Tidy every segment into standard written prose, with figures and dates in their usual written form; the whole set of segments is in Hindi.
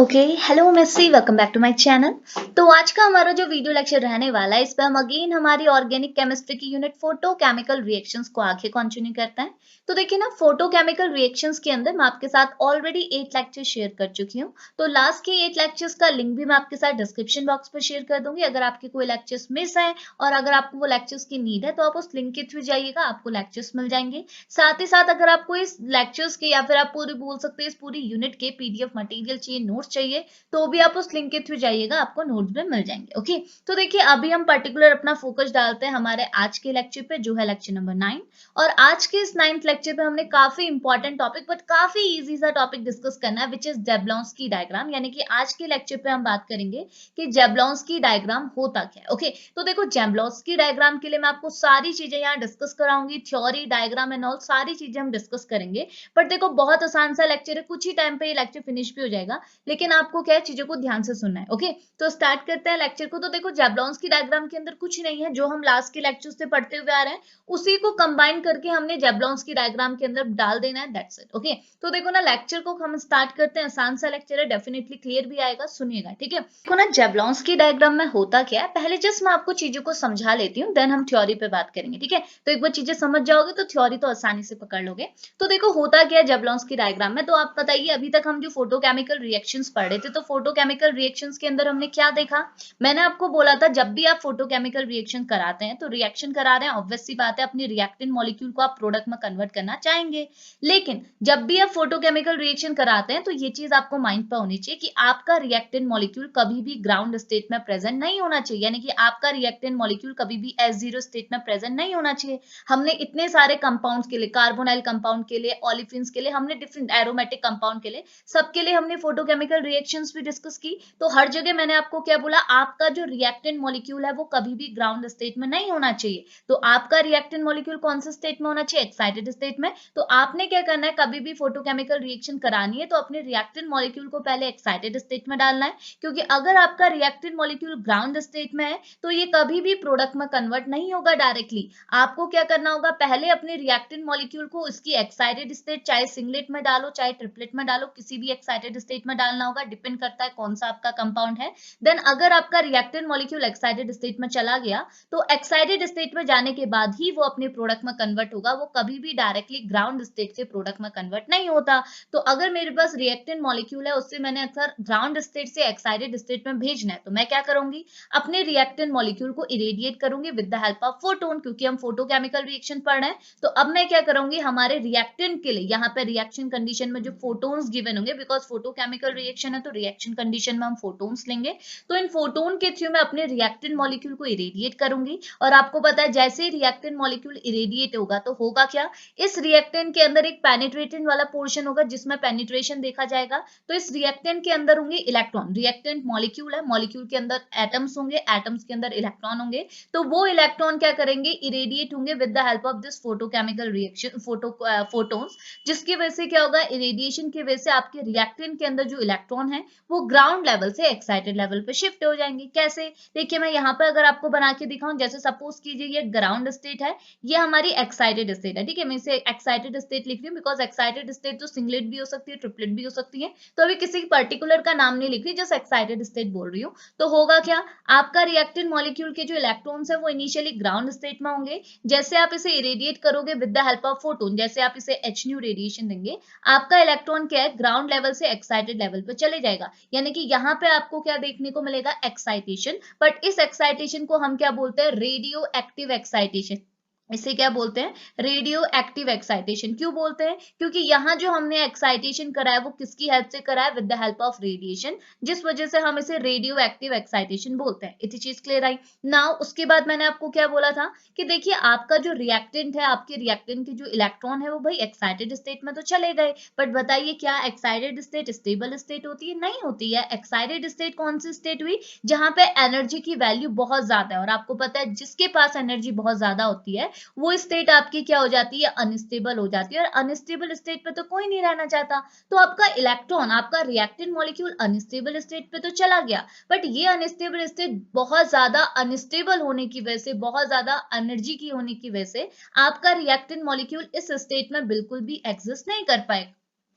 Okay, hello Missy, welcome back to my channel. तो आज का हमारा जो वीडियो लेक्चर रहने वाला है, इस पे हम अगेन हमारी ऑर्गेनिक केमिस्ट्री की यूनिट फोटो केमिकल रिएक्शंस को आगे कंटिन्यू करते हैं। तो देखिए ना, फोटो केमिकल रिएक्शंस के अंदर मैं आपके साथ ऑलरेडी 8 लेक्चर शेयर कर चुकी हूँ। तो लास्ट के 8 लेक्चर्स का लिंक भी मैं आपके साथ डिस्क्रिप्शन बॉक्स पर शेयर कर दूंगी। अगर आपके कोई लेक्चर्स मिस है और अगर आपको वो लेक्चर्स की नीड है, तो आप उस लिंक के थ्रू जाइएगा, आपको लेक्चर्स मिल जाएंगे। साथ ही साथ अगर आपको इस लेक्चर्स के या फिर आप पूरी बोल सकते हैं इस पूरी यूनिट के पीडीएफ मटेरियल चाहिए, नोट्स चाहिए, तो भी आप उस लिंक के थ्रू जाइएगा, आपको नोट्स भी मिल जाएंगे। ओके, तो देखिए अभी हम पर्टिकुलर अपना फोकस डालते हैं हमारे आज के लेक्चर पे, जो है लेक्चर नंबर 9। और आज के इस 9th लेक्चर पे हमने काफी इंपॉर्टेंट टॉपिक बट काफी इजी सा टॉपिक डिस्कस करना है, विच इज जेब्लाउंस्की डायग्राम। यानी कि आज के लेक्चर पे हम बात करेंगे कि जेब्लाउंस्की डायग्राम होता क्या है। ओके, तो देखो जेब्लाउंस्की डायग्राम के लिए मैं आपको सारी चीजें यहाँ डिस्कस कराऊंगी, थ्योरी, डायग्राम एंड ऑल सारी चीजें हम डिस्कस करेंगे। बट देखो बहुत आसान सा लेक्चर है, कुछ ही टाइम पे ये लेक्चर फिनिश भी हो जाएगा, लेकिन आपको क्या है, चीजों को ध्यान से सुनना है। ओके, तो स्टार्ट करते हैं लेक्चर को। तो देखो जेब्लाउंस्की डायग्राम के अंदर कुछ नहीं है, जो हम लास्ट के लेक्चर से पढ़ते हुए आ रहे हैं उसी को कंबाइन करके हमने जेब्लाउंस्की डायग्राम के अंदर डाल देना है, दैट्स इट। ओके, तो देखो ना, लेक्चर को हम स्टार्ट करते हैं। आसान सा लेक्चर है, डेफिनेटली क्लियर भी आएगा, सुनिएगा, ठीक है। देखो ना, जेब्लाउंस्की डायग्राम में होता क्या है, पहले जस्ट मैं आपको चीजों को समझा लेती हूँ, देन हम थ्योरी पे बात करेंगे, ठीक है। तो एक बार चीजें समझ जाओगे तो थ्योरी तो आसानी से पकड़ लोगे। तो देखो होता क्या है जेब्लाउंस्की डायग्राम में, तो आप बताइए, अभी तक हम जो फोटोकेमिकल रिएक्शंस पढ़ रहे थे, तो फोटोकेमिकल रिएक्शंस के अंदर हमने क्या देखा। मैंने आपको बोला था जब भी आप फोटोकेमिकल रिएक्शन कराते हैं तो रिएक्शन करा रहे हैं, ऑब्वियस सी बात है, अपनी रिएक्टेंट मॉलिक्यूल को आप प्रोडक्ट में कन्वर्ट करना चाहेंगे। लेकिन जब भी आप फोटोकेमिकल रिएक्शन कराते हैं तो ये चीज आपको माइंड पर होनी चाहिए कि आपका रिएक्टेंट मॉलिक्यूल कभी भी ग्राउंड स्टेट में प्रेजेंट नहीं होना चाहिए। यानी कि आपका रिएक्टेंट मॉलिक्यूल कभी भी S0 स्टेट में प्रेजेंट नहीं होना चाहिए। हमने इतने सारे कंपाउंड्स के लिए, कार्बोनाइल कंपाउंड के लिए, ओलिफिन्स के लिए, हमने डिफरेंट एरोमेटिक कंपाउंड के लिए, सबके लिए हमने फोटोकेमिकल रिएक्शंस भी डिस्कस की। तो हर जगह मैंने आपको क्या बोला, आपका जो रिएक्टेंट मॉलिक्यूल है वो कभी भी ग्राउंड स्टेट में नहीं होना चाहिए। तो आपका रिएक्टेंट मॉलिक्यूल कौन सा स्टेट में होना चाहिए, एक्साइटेड स्टेट में। तो आपने क्या करना है, कभी भी फोटोकेमिकल रिएक्शन करानी है तो अपने रिएक्टेंट मॉलिक्यूल को पहले एक्साइटेड स्टेट में डालना है, क्योंकि अगर आपका रिएक्टेंट मॉलिक्यूल ग्राउंड स्टेट में है तो ये कभी भी प्रोडक्ट में कन्वर्ट नहीं होगा डायरेक्टली। आपको क्या करना होगा, पहले अपने रिएक्टेंट मॉलिक्यूल को इसकी एक्साइटेड स्टेट, चाहे सिंगलेट में डालो चाहे ट्रिपलेट में डालो, किसी भी एक्साइटेड स्टेट में डालना होगा, डिपेंड करता है कौन सा आपका कंपाउंड है। देन अगर आपका रिएक्टेंट मॉलिक्यूल एक्साइटेड स्टेट में चला गया तो एक्साइटेड स्टेट में जाने के बाद ही वो अपने प्रोडक्ट में कन्वर्ट होगा, वो कभी भी डायरेक्टली ग्राउंड स्टेट से प्रोडक्ट में कन्वर्ट नहीं होता। तो अगर मेरे पास रिएक्टेंट मॉलिक्यूल है, उससे मैंने अक्सर ग्राउंड स्टेट से एक्साइटेड स्टेट में भेजना है, तो मैं क्या करूंगी, अपने रिएक्टेंट मॉलिक्यूल को इरेडिएट करूंगी with the help of photon, क्योंकि हम फोटोकेमिकल रिएक्शन पढ़ रहे हैं। तो अब मैं क्या करूंगी, हमारे रिएक्टेंट के लिए यहाँ पे रिएक्शन कंडीशन में जो फोटोन्स गिवन होंगे, बिकॉज फोटोकेमिकल रिएक्शन है तो रिएक्शन कंडीशन में हम फोटोन्स लेंगे, तो इन फोटोन के थ्रू मैं अपने रिएक्टेंट मॉलिक्यूल को इरेडिएट करूंगी। और आपको पता है जैसे ही रिएक्टेंट मॉलिक्यूल इरेडिएट होगा तो होगा क्या, इस रिएक्टेंट के अंदर एक पेनिट्रेटेंट वाला पोर्शन होगा जिसमें पेनिट्रेशन देखा जाएगा। तो इस रिएक्टेंट के अंदर होंगे इलेक्ट्रॉन, रिएक्टेंट मॉलिक्यूल है, मॉलिक्यूल के अंदर एटम्स होंगे, एटम्स के अंदर इलेक्ट्रॉन होंगे। तो वो इलेक्ट्रॉन क्या करेंगे, इरेडिएट होंगे with the help of this photochemical reaction, photons, जिसकी वजह से क्या होगा, इरेडिएशन की वजह से आपके रिएक्टेंट के अंदर जो इलेक्ट्रॉन है वो ग्राउंड लेवल से एक्साइटेड लेवल पे शिफ्ट हो जाएंगे। कैसे, देखिए मैं यहाँ पर अगर आपको बना के दिखाऊं, जैसे सपोज कीजिए ये ग्राउंड स्टेट है, ये हमारी एक्साइटेड स्टेट है, ठीक है। मैं इसे एक्साइटेड स्टेट लिख रही हूँ बिकॉज एक्साइटेड स्टेट तो सिंगलेट भी हो सकती है, ट्रिपलेट भी हो सकती है, तो अभी किसी पर्टिकुलर का नाम नहीं लिख रही, जस्ट एक्साइटेड स्टेट बोल रही हूँ। तो होगा क्या, आपका रिएक्टेंट मॉलिक्यूल के जो इलेक्ट्रॉन्स है वो इनिशियली ग्राउंड स्टेट में होंगे। जैसे आप इसे इरेडिएट करोगे with the help of photon, जैसे आप इसे एच न्यू रेडिएशन देंगे, आपका इलेक्ट्रॉन क्या है, ग्राउंड लेवल से एक्साइटेड लेवल पे चले जाएगा। यानी कि यहाँ पे आपको क्या देखने को मिलेगा, एक्साइटेशन। बट इस एक्साइटेशन को हम क्या बोलते हैं, रेडियो एक्टिव एक्साइटेशन। इसे क्या बोलते हैं, रेडियो एक्टिव एक्साइटेशन। क्यों बोलते हैं, क्योंकि यहाँ जो हमने एक्साइटेशन करा है वो किसकी हेल्प से करा है, with the help of radiation, जिस वजह से हम इसे रेडियो एक्टिव एक्साइटेशन बोलते हैं। इतनी चीज क्लियर आई। नाउ उसके बाद मैंने आपको क्या बोला था कि देखिए आपका जो रिएक्टेंट है, आपके रिएक्टेंट के जो इलेक्ट्रॉन है वो भाई एक्साइटेड स्टेट में तो चले गए, बट बताइए क्या एक्साइटेड स्टेट स्टेबल स्टेट होती है, नहीं होती है। एक्साइटेड स्टेट कौन सी स्टेट हुई, जहां पे एनर्जी की वैल्यू बहुत ज्यादा है, और आपको पता है जिसके पास एनर्जी बहुत ज्यादा होती है वो स्टेट आपकी क्या हो जाती है, अनस्टेबल हो जाती है, और अनस्टेबल स्टेट पे तो कोई नहीं रहना चाहता। तो आपका इलेक्ट्रॉन, आपका रिएक्टेंट मॉलिक्यूल अनस्टेबल स्टेट पे तो चला गया, बट ये अनस्टेबल स्टेट बहुत ज्यादा अनस्टेबल होने की वजह से, बहुत ज्यादा एनर्जी की होने की वजह से आपका रिएक्टेंट मॉलिक्यूल इस स्टेट में बिल्कुल भी एग्जिस्ट नहीं कर पाएगा।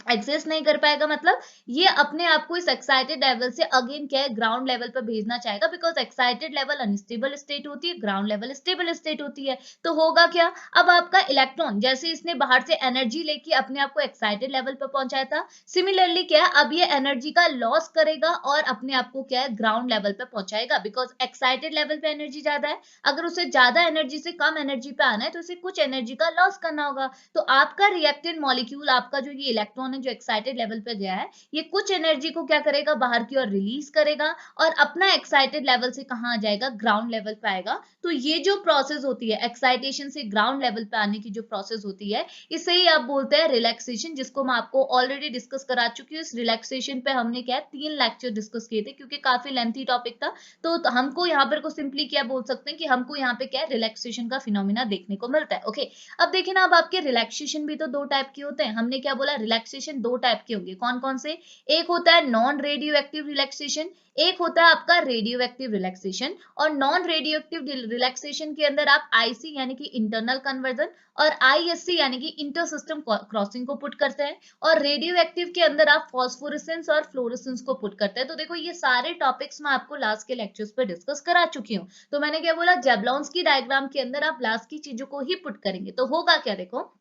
एग्जिस्ट नहीं कर पाएगा, मतलब ये अपने आप को इस एक्साइटेड लेवल से अगेन क्या है, ग्राउंड लेवल पर भेजना चाहेगा, because excited level unstable state होती है, ग्राउंड लेवल स्टेबल स्टेट होती है। तो होगा क्या, अब आपका इलेक्ट्रॉन जैसे इसने बाहर से एनर्जी लेके अपने आप को एक्साइटेड लेवल पर पहुंचाया था, सिमिलरली क्या है, अब ये एनर्जी का लॉस करेगा और अपने आप को क्या है, ग्राउंड लेवल पर पहुंचाएगा, बिकॉज एक्साइटेड लेवल पे एनर्जी ज्यादा है। अगर उसे ज्यादा एनर्जी से कम एनर्जी पे आना है तो उसे कुछ एनर्जी का लॉस करना होगा। तो आपका रिएक्टेंट मॉलिक्यूल, आपका जो ये इलेक्ट्रॉन है जो एक्साइटेड लेवल पे गया है, ये कुछ एनर्जी को क्या करेगा, बाहर की ओर रिलीज करेगा और अपना एक्साइटेड लेवल से कहां आ जाएगा, ग्राउंड लेवल पे आएगा। तो ये जो प्रोसेस होती है एक्साइटेशन से ग्राउंड लेवल पे आने की जो प्रोसेस होती है, इसे ही आप बोलते हैं रिलैक्सेशन, जिसको मैं आपको ऑलरेडी डिस्कस करा चुकी हूँ। इस रिलैक्सेशन पे हमने क्या है 3 लेक्चर डिस्कस किए थे, क्योंकि काफी लेंथी टॉपिक था। तो हमको यहाँ पर को सिंपली क्या बोल सकते हैं कि हमको यहाँ पे क्या है, रिलैक्सेशन का फिनोमिना देखने को मिलता है। ओके, अब देखिए ना, अब आपके रिलैक्सेशन भी तो दो टाइप के होते हैं। हमने क्या बोला, रिलैक्सेशन दो टाइप के होंगे, कौन कौन से, एक होता है नॉन रेडियो एक्टिव रिलैक्सेशन, एक होता है आपका रेडियो एक्टिव रिलैक्सेशन। और नॉन रेडियो एक्टिव रिलैक्सेशन के अंदर आप आईसी यानी कि इंटरनल कन्वर्जन और आईएससी यानी कि इंटर सिस्टम क्रॉसिंग को पुट करते हैं, और रेडियो एक्टिव के अंदर आप फॉस्फोरेसेंस और फ्लोरेसेंस को पुट करते हैं। तो देखो ये सारे टॉपिक्स मैं आपको लास्ट के लेक्चर्स पे डिस्कस करा चुकी हूँ। तो मैंने क्या बोला, जेबलॉन्स की डायग्राम के अंदर आप लास्ट की चीजों को ही पुट करेंगे। तो होगा क्या, देखो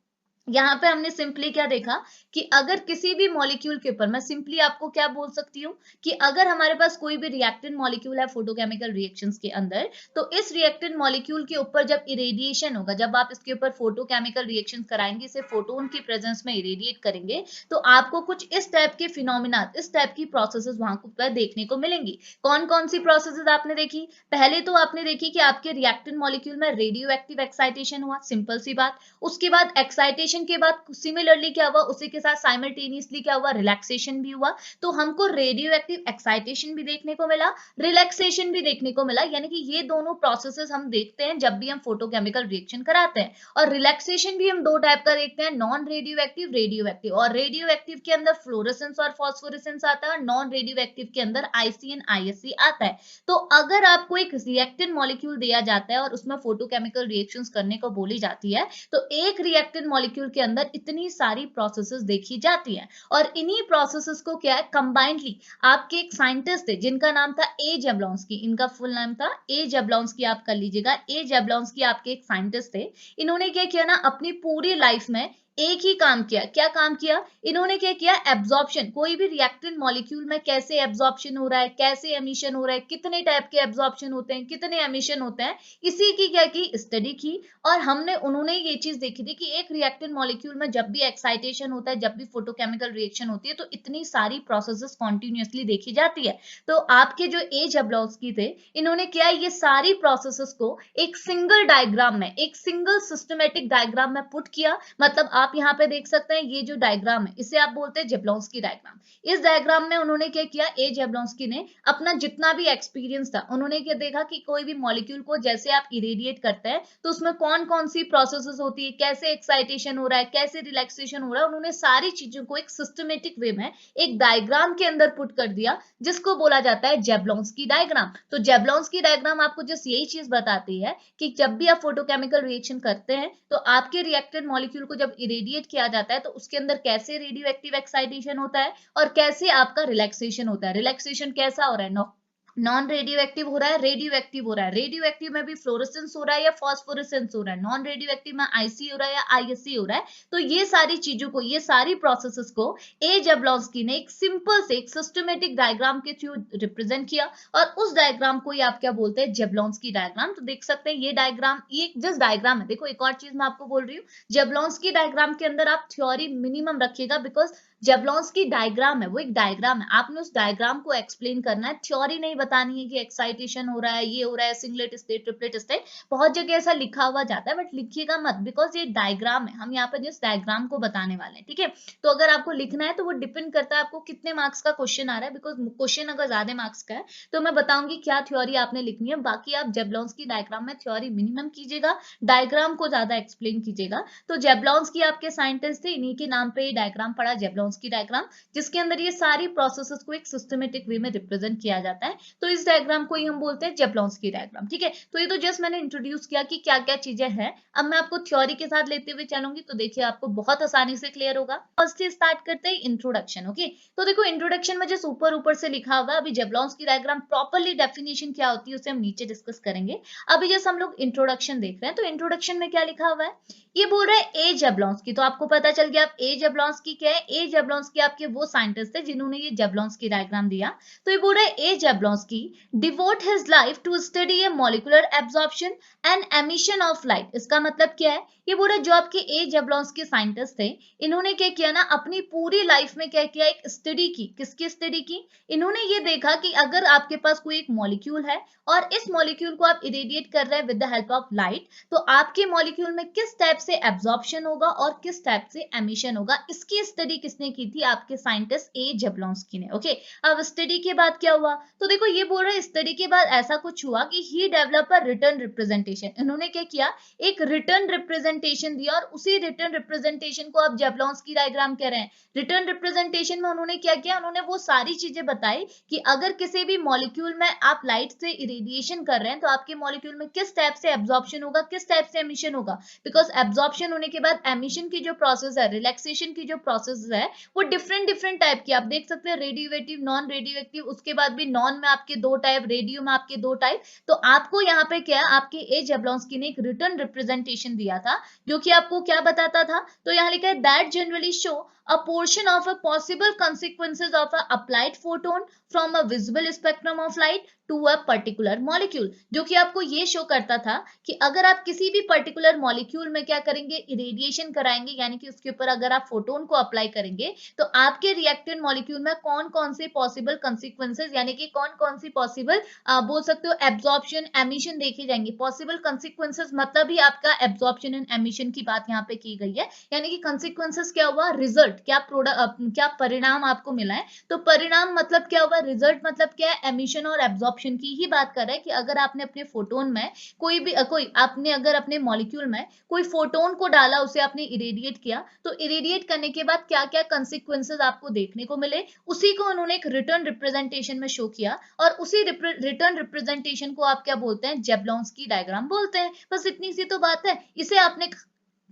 यहाँ पे हमने सिंपली क्या देखा कि अगर किसी भी मॉलिक्यूल के ऊपर, मैं सिंपली आपको क्या बोल सकती हूँ कि अगर हमारे पास कोई भी रिएक्टेंट मॉलिक्यूल है फोटोकेमिकल रिएक्शंस के अंदर, तो इस रिएक्टेंट मॉलिक्यूल के ऊपर जब इरेडिएशन होगा, जब आप इसके ऊपर फोटोकेमिकल रिएक्शंस कराएंगे, इसे फोटोन की प्रेजेंस में इरेडिएट करेंगे, तो आपको कुछ इस टाइप के फिनोमिना, इस टाइप की प्रोसेसेस वहां पर देखने को मिलेंगी। कौन कौन सी प्रोसेसेस आपने देखी, पहले तो आपने देखी कि आपके रिएक्टेंट मॉलिक्यूल में रेडियो एक्टिव एक्साइटेशन हुआ, सिंपल सी बात। उसके बाद एक्साइटेशन के बाद सिमिलरली क्या हुआ, उसी के साथ साइमल्टेनियसली क्या हुआ, रिलैक्सेशन भी हुआ। तो हमको रेडियो एक्टिव एक्साइटेशन भी देखने को मिला, रिलैक्सेशन भी देखने को मिला, यानी कि ये दोनों प्रोसेसेस हम देखते हैं जब भी हम फोटोकेमिकल रिएक्शन कराते हैं। और रिलैक्सेशन भी हम दो टाइप का देखते हैं, non radio active, radio active. और रेडियो एक्टिव के अंदर फ्लोरेसेंस और फॉस्फोरेसेंस आता है, और नॉन रेडियो एक्टिव के अंदर आईसीएन आईएससी आता है। तो अगर आपको एक रिएक्टेंट मॉलिक्यूल दिया जाता है और उसमें फोटोकेमिकल रिएक्शंस करने को बोली जाती है, तो एक रिएक्टेंट मॉलिक्यूल के अंदर इतनी सारी प्रोसेसेस देखी जाती है। और इन्हीं प्रोसेसेस को क्या है, कंबाइंडली आपके एक साइंटिस्ट थे जिनका नाम था ए जेबलॉन्स्की, इनका फुल नाम था ए जेबलॉन्स्की, आप कर लीजिएगा, ए जेबलॉन्स्की आपके एक साइंटिस्ट थे। इन्होंने क्या किया ना, अपनी पूरी लाइफ में एक ही काम किया, क्या काम किया, इन्होंने क्या किया, एब्जॉर्प्शन, कोई भी रिएक्टेंट मॉलिक्यूल में कैसे एब्जॉर्प्शन हो रहा है, कैसे एमिशन हो रहा है, कितने टाइप के एब्जॉर्प्शन होते हैं, कितने एमिशन होते हैं, इसी की क्या की स्टडी की। और हमने उन्होंने ये चीज देखी थी कि एक रिएक्टेंट मॉलिक्यूल में जब भी एक्साइटेशन होता है, जब भी फोटोकेमिकल रिएक्शन होती है, तो इतनी सारी प्रोसेसेस कॉन्टिन्यूसली देखी जाती है। तो आपके जो ए जेबलॉन्स्की थे, इन्होंने क्या, ये सारी प्रोसेसेस को एक सिंगल डायग्राम में, एक सिंगल सिस्टमेटिक डायग्राम में पुट किया। मतलब आप यहाँ पे देख सकते हैं, ये जो डायग्राम है इसे आप बोलते हैं जेबलॉन्स्की डायग्राम। इस डायग्राम में उन्होंने क्या किया, ए जेबलॉन्स्की ने अपना जितना भी एक्सपीरियंस था, उन्होंने क्या देखा कि कोई भी मॉलिक्यूल को जैसे आप इरेडिएट करते हैं, तो उसमें कौन कौन सी प्रोसेसेस होती है, कैसे एक्साइटेशन हो रहा है, कैसे रिलैक्सेशन हो रहा है, उन्होंने सारी चीजों को एक सिस्टमेटिक वे में एक डायग्राम के अंदर पुट कर दिया, जिसको बोला जाता है जेबलॉन्स्की डायग्राम। तो जेबलॉन्स्की डायग्राम आपको जस्ट यही चीज बताती है कि जब भी आप फोटोकेमिकल रिएक्शन करते हैं, तो आपके रिएक्टेड मॉलिक्यूल को जब इरेडिएट किया जाता है, तो उसके अंदर कैसे रेडियो एक्टिव एक्साइटेशन होता है और कैसे आपका रिलैक्सेशन होता है। रिलैक्सेशन कैसा हो रहा है, नॉन रेडियो एक्टिव हो रहा है, रेडियो एक्टिव हो रहा है, रेडियो एक्टिव में भी फ्लोरेसेंस हो रहा है या फॉस्फोरेसेंस हो रहा है, नॉन रेडियो एक्टिव में आईसी हो रहा है या आईएससी हो रहा है। तो ये सारी चीजों को, ये सारी प्रोसेसेस को ए जेबलॉन्स्की ने एक सिंपल से एक सिस्टमेटिक डायग्राम के थ्रू रिप्रेजेंट किया, और उस डायग्राम को ही आप क्या बोलते हैं, जेबलॉन्स्की डायग्राम। तो देख सकते हैं ये डायग्राम, ये जस्ट डायग्राम है। देखो एक और चीज मैं आपको बोल रही हूँ, जेबलॉन्स्की डायग्राम के अंदर आप थ्योरी मिनिमम रखिएगा, बिकॉज जेबलॉन्स्की डायग्राम है, वो एक डायग्राम है, आपने उस डायग्राम को एक्सप्लेन करना है, थ्योरी नहीं बतानी है कि एक्साइटेशन हो रहा है, ये हो रहा है, सिंगलेट स्टेट, ट्रिपलेट स्टेट। बहुत जगह ऐसा लिखा हुआ जाता है, बट लिखिएगा मत, बिकॉज ये डायग्राम है, हम यहाँ पर जिस डायग्राम को बताने वाले हैं, ठीक है। तो अगर आपको लिखना है तो वो डिपेंड करता है आपको कितने मार्क्स का क्वेश्चन आ रहा है, बिकॉज क्वेश्चन अगर ज्यादा मार्क्स का है तो मैं बताऊंगी क्या थ्योरी आपने लिखनी है। बाकी आप जेबलॉन्स्की डायग्राम में थ्योरी मिनिमम कीजिएगा, डायग्राम को ज्यादा एक्सप्लेन कीजिएगा। तो जेबलॉन्स्की आपके साइंटिस्ट थे, इन्हीं के नाम पे डायग्राम पड़ा जेबलॉन्स्की जैब्लॉन्स्की डायग्राम, जिसके अंदर ये सारी प्रोसेसेस को एक सिस्टमेटिक वे में रिप्रेजेंट किया जाता है। तो इस डायग्राम को ही हम बोलते हैं जैब्लॉन्स्की डायग्राम। ठीक है, तो ये तो जस्ट मैंने इंट्रोड्यूस किया कि क्या क्या चीजें हैं। अब मैं आपको थ्योरी के साथ लेते हुए चलूंगी, तो देखिए आपको बहुत आसानी से क्लियर होगा। फर्स्ट से स्टार्ट करते हैं इंट्रोडक्शन। ओके, तो देखो इंट्रोडक्शन में जो ऊपर से लिखा हुआ है, अभी जैब्लॉन्स्की डायग्राम प्रॉपर्ली डेफिनेशन क्या होती है उसे हम नीचे डिस्कस करेंगे। अभी जैसे हम लोग इंट्रोडक्शन देख रहे हैं, तो इंट्रोडक्शन में क्या लिखा हुआ है, ये बोल रहा है ए जैब्लॉन्स्की। तो आपको पता चल गया अब ए जैब्लॉन्स्की क्या है। ए जैब्लॉन्स्की आपके वो साइंटिस्ट थे जिन्होंने ये जैब्लॉन्स्की डायग्राम दिया। तो ये बोल रहा है a Jablonski devote his life to study a molecular absorption and emission of light. इसका मतलब क्या है, ये बोल रहा है जो आपके ए जैब्लॉन्स्की साइंटिस्ट थे, इन्होंने क्या किया ना, अपनी पूरी लाइफ में क्या किया, एक स्टडी की। किसकी स्टडी की, इन्होंने ये देखा कि अगर आपके पास कोई एक मॉलिक्यूल है और इस मॉलिक्यूल को आप इरेडिएट कर रहे हैं with the help of light, तो आपके मॉलिक्यूल में किस टाइप से एब्जॉर्प्शन होगा और किस टाइप से एमिशन होगा। इसकी स्टडी किसने की थी, आपके साइंटिस्ट ए जैब्लॉन्स्की ने। ओके, अब स्टडी के बाद क्या हुआ, तो देखो ये बोल रहे हैं स्टडी के बाद ऐसा कुछ हुआ कि ही डेवलप अ रिटर्न रिप्रेजेंटेशन। इन्होंने क्या किया, एक रिटर्न रिप्रेजेंटेशन दिया, और उसी रिटर्न रिप्रेजेंटेशन को आप जैब्लॉन्स्की डायग्राम कह रहे हैं। रिटर्न रिप्रेजेंटेशन में उन्होंने क्या किया, उन्होंने वो सारी चीजें बताई कि अगर किसी भी मॉलिक्यूल में आप लाइट से इरेडिएशन कर रहे हैं, तो आपके मॉलिक्यूल में किस टाइप से एब्जॉर्प्शन होगा, किस टाइप से एमिशन होगा। बिकॉज एब्जॉर्प्शन होने के बाद एमिशन की जो प्रोसेस है, रिलैक्सेशन की जो प्रोसेस है, वो डिफरेंट डिफरेंट टाइप की आप देख सकते हैं, रेडियोएक्टिव, नॉन रेडियोएक्टिव, उसके बाद भी नॉन में आपके दो टाइप, रेडियो में आपके दो टाइप। तो आपको यहाँ पे क्या है, आपके ए जैब्लॉन्स्की ने एक रिटर्न रिप्रेजेंटेशन दिया था, जो कि आपको क्या बताता था, तो यहाँ लिखा है that generally show a portion of a possible consequences of a applied photon from a visible spectrum of light to a particular molecule। जो कि आपको ये शो करता था कि अगर आप किसी भी पर्टिकुलर मॉलिक्यूल में क्या करेंगे, इरेडिएशन कराएंगे, यानी कि उसके ऊपर अगर आप फोटोन को अप्लाई करेंगे, तो आपके रिएक्टेंट मॉलिक्यूल में कौन कौन से पॉसिबल कंसिक्वेंसेज, यानी कि कौन कौन सी पॉसिबल बोल सकते हो एब्जॉर्प्शन एमिशन देखे जाएंगे। पॉसिबल कंसिक्वेंसेज मतलब ही आपका एब्जॉर्प्शन एंड एमिशन की बात यहाँ पे की गई है। यानी कि कंसिक्वेंसेज क्या हुआ, रिजल्ट, क्या प्रोडक्ट, क्या परिणाम आपको मिला है। तो परिणाम मतलब क्या हुआ, रिजल्ट मतलब क्या है, एमिशन और एब्जॉर्प्शन की ही बात कर रहा है कि अगर आपने अपने फोटोन में कोई आपने अगर अपने मॉलिक्यूल में कोई फोटोन को डाला, उसे आपने इरेडिएट किया, तो इरेडिएट करने के बाद क्या क्या कंसिक्वेंसेज आपको देखने को मिले, उसी को उन्होंने एक रिटर्न रिप्रेजेंटेशन में शो किया। और उसी रिटर्न रिप्रेजेंटेशन को आप क्या बोलते हैं, जैब्लॉन्स्की डायग्राम बोलते हैं। बस इतनी सी तो बात है। इसे आपने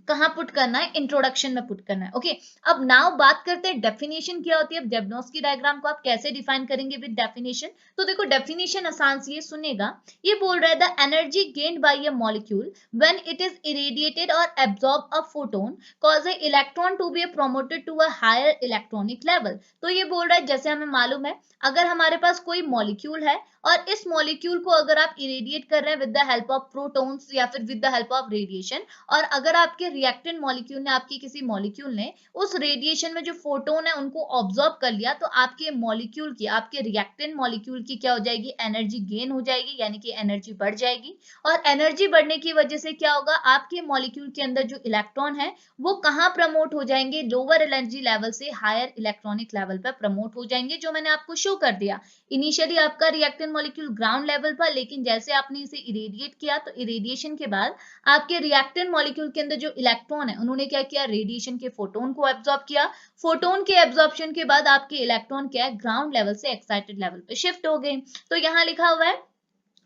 कहाँ पुट करना है, इंट्रोडक्शन में पुट करना है। ओके, अब नाउ बात करते हैं डेफिनेशन क्या होती है। अब जैब्लॉन्स्की डायग्राम को आप कैसे डिफाइन करेंगे विद डेफिनेशन, तो देखो डेफिनेशन आसान सी है, सुनेगा। ये बोल रहा है the energy gained by a molecule when it is irradiated और absorb a photon cause a electron to be promoted to a higher electronic level. तो ये बोल रहा है, जैसे हमें मालूम है, अगर हमारे पास कोई मॉलिक्यूल है और इस मॉलिक्यूल को अगर आप इरेडिएट कर रहे हैं with the help of protons या फिर with the help of radiation, और अगर आपके रिएक्टेंट मॉलिक्यूल ने, आपकी किसी मॉलिक्यूल ने उस रेडिएशन में जो फोटोन है उनको ऑब्जॉर्ब कर लिया, तो आपके मॉलिक्यूल की, आपके रिएक्टेंट मॉलिक्यूल की क्या हो जाएगी, एनर्जी गेन हो जाएगी, यानी कि एनर्जी बढ़ जाएगी। और एनर्जी बढ़ने की वजह से क्या होगा, आपके मॉलिक्यूल के अंदर जो इलेक्ट्रॉन है वो कहाँ प्रमोट हो जाएंगे, लोअर एनर्जी लेवल से हायर इलेक्ट्रॉनिक लेवल पर प्रमोट हो जाएंगे, जो मैंने आपको शो कर दिया। इनिशियली आपका रिएक्टेंट मॉलिक्यूल ग्राउंड लेवल पर, लेकिन जैसे आपने इसे इरेडिएट किया, तो इरेडिएशन के बाद आपके रिएक्टेंट मॉलिक्यूल के अंदर जो इलेक्ट्रॉन है, उन्होंने क्या किया, रेडिएशन के फोटोन को एब्जॉर्ब किया। फोटोन के एब्जॉर्प्शन के बाद आपके इलेक्ट्रॉन क्या है, ग्राउंड लेवल से एक्साइटेड लेवल पे शिफ्ट हो गए। तो यहाँ लिखा हुआ है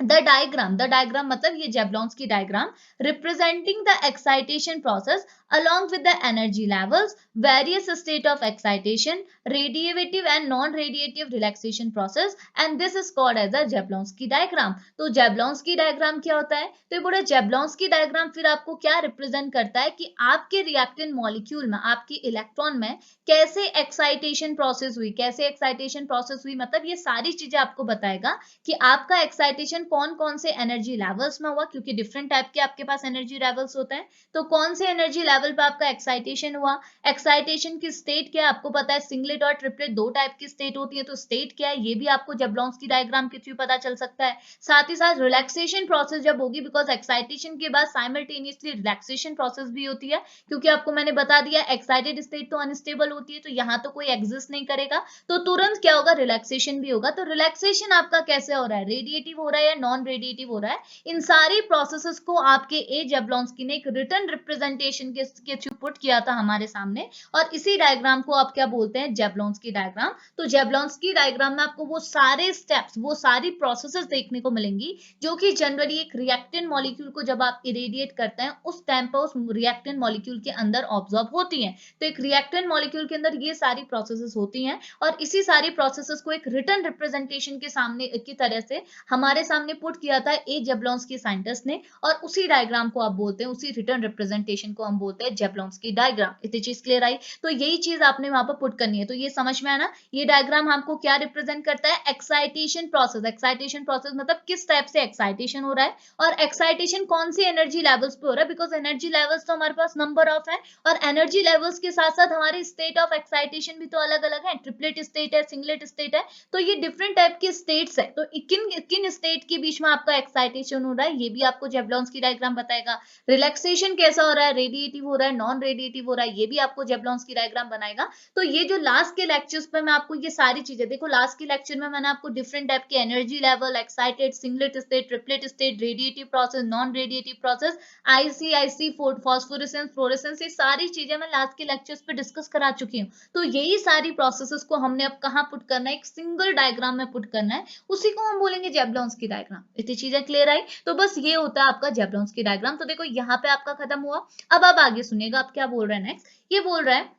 द डायग्राम मतलब ये Jablonski diagram representing the excitation process along with the energy levels, various state of excitation, radiative and non-radiative relaxation process, and this is called as the Jablonski diagram। तो Jablonski diagram क्या होता है, तो ये पूरा Jablonski diagram फिर आपको क्या रिप्रेजेंट करता है कि आपके रिएक्टेंट मॉलिक्यूल में, आपके इलेक्ट्रॉन में कैसे एक्साइटेशन प्रोसेस हुई, कैसे एक्साइटेशन प्रोसेस हुई, मतलब ये सारी चीजें आपको बताएगा कि आपका एक्साइटेशन कौन कौन से एनर्जी लेवल्स में हुआ, क्योंकि डिफरेंट टाइप के आपके पास एनर्जी लेवल्स होते हैं। तो कौन से एनर्जी लेवल पे आपका एक्साइटेशन हुआ, एक्साइटेशन की स्टेट क्या है, आपको पता है सिंगलेट और ट्रिपलेट दो टाइप की स्टेट होती है, तो स्टेट क्या है ये भी आपको जैब्लॉन्स्की डायग्राम के थ्रू पता चल सकता है। साथ ही साथ रिलैक्सेशन प्रोसेस जब होगी, बिकॉज एक्साइटेशन के बाद साइमल्टेनियसली रिलैक्सेशन प्रोसेस भी होती है, क्योंकि आपको मैंने बता दिया एक्साइटेड स्टेट तो अनस्टेबल होती है, तो यहाँ तो कोई एग्जिस्ट नहीं करेगा, तो तुरंत क्या होगा, रिलैक्सेशन भी होगा। तो रिलैक्सेशन आपका कैसे हो रहा है, रेडिएटिव हो रहा है या नॉन रेडिएटिव हो रहा है, इन सारी प्रोसेसेस को आपके ए जैब्लॉन्स्की ने एक रिटर्न रिप्रेजेंटेशन के के थ्रू पुट किया था हमारे सामने, और इसी डायग्राम को आप क्या बोलते हैं, जेब्लोन्स्की डायग्राम। तो जेब्लोन्स्की डायग्राम में आपको वो सारे स्टेप्स, वो सारी प्रोसेसेस देखने को मिलेंगी जो कि जनरली एक रिएक्टेंट मॉलिक्यूल को जब आप इरेडिएट करते हैं उस टाइम पर उस रिएक्टेंट मॉलिक्यूल के अंदर ऑब्जॉर्ब होती हैं। तो एक रिएक्टेंट मॉलिक्यूल के अंदर ये सारी प्रोसेसेस होती हैं, और इसी सारी प्रोसेसेस को एक रिटन रिप्रेजेंटेशन के सामने की तरह से हमारे सामने पुट किया था ए जेब्लोन्स्की साइंटिस्ट ने, और उसी डायग्राम को आप बोलते हैं, उसी रिटन रिप्रेजेंटेशन को हम बोलते हैं जेब्लोन्स्की डायग्राम। इतनी चीज क्लियर आई? तो यही चीज आपने वहां पर पुट करनी है। तो ये समझ में आना, ये डायग्राम हमको क्या रिप्रेजेंट करता है, एक्साइटेशन प्रोसेस। एक्साइटेशन प्रोसेस मतलब किस टाइप से एक्साइटेशन हो रहा है, और एक्साइटेशन कौन सी एनर्जी लेवल्स पे हो रहा है, बिकॉज एनर्जी लेवल्स तो हमारे पास नंबर ऑफ है, और एनर्जी लेवल्स के साथ साथ हमारे स्टेट ऑफ एक्साइटेशन भी तो अलग अलग है, ट्रिपलेट स्टेट है, सिंगलेट स्टेट है, तो ये डिफरेंट टाइप के स्टेट्स है। तो किन किन स्टेट के बीच में आपका एक्साइटेशन हो रहा है, ये भी आपको जेब्लोन्स्की डायग्राम बताएगा। रिलैक्सेशन कैसा हो रहा है, रेडिएटिव हो रहा है, नॉन रेडिएटिव हो रहा है, ये भी आपको जेब्लोन्स्की डायग्राम बनाएगा। तो ये जो लास्ट के लेक्चर्स पे मैं आपको ये सारी चीजें, देखो लास्ट के लेक्चर में मैंने आपको डिफरेंट टाइप के energy level, excited, singlet state, triplet state, radiative process, non radiative process, IC, phosphorescence, fluorescence, ये सारी चीजें मैं लास्ट के लेक्चर्स पे डिस्कस करा चुकी हूँ। तो यही सारी प्रोसेसेस को हमने अब कहाँ पुट करना है, एक सिंगल डायग्राम में पुट करना है, उसी को हम बोलेंगे जेब्लोन्स्की डायग्राम। इतनी चीजें क्लियर आई? तो बस ये होता है आपका जेब्लोन्स्की डायग्राम। तो देखो यहाँ पे आपका खत्म हुआ। अब आप आगे सुनिएगा, आप क्या बोल रहे हैं नेक्स्ट। ये बोल रहा है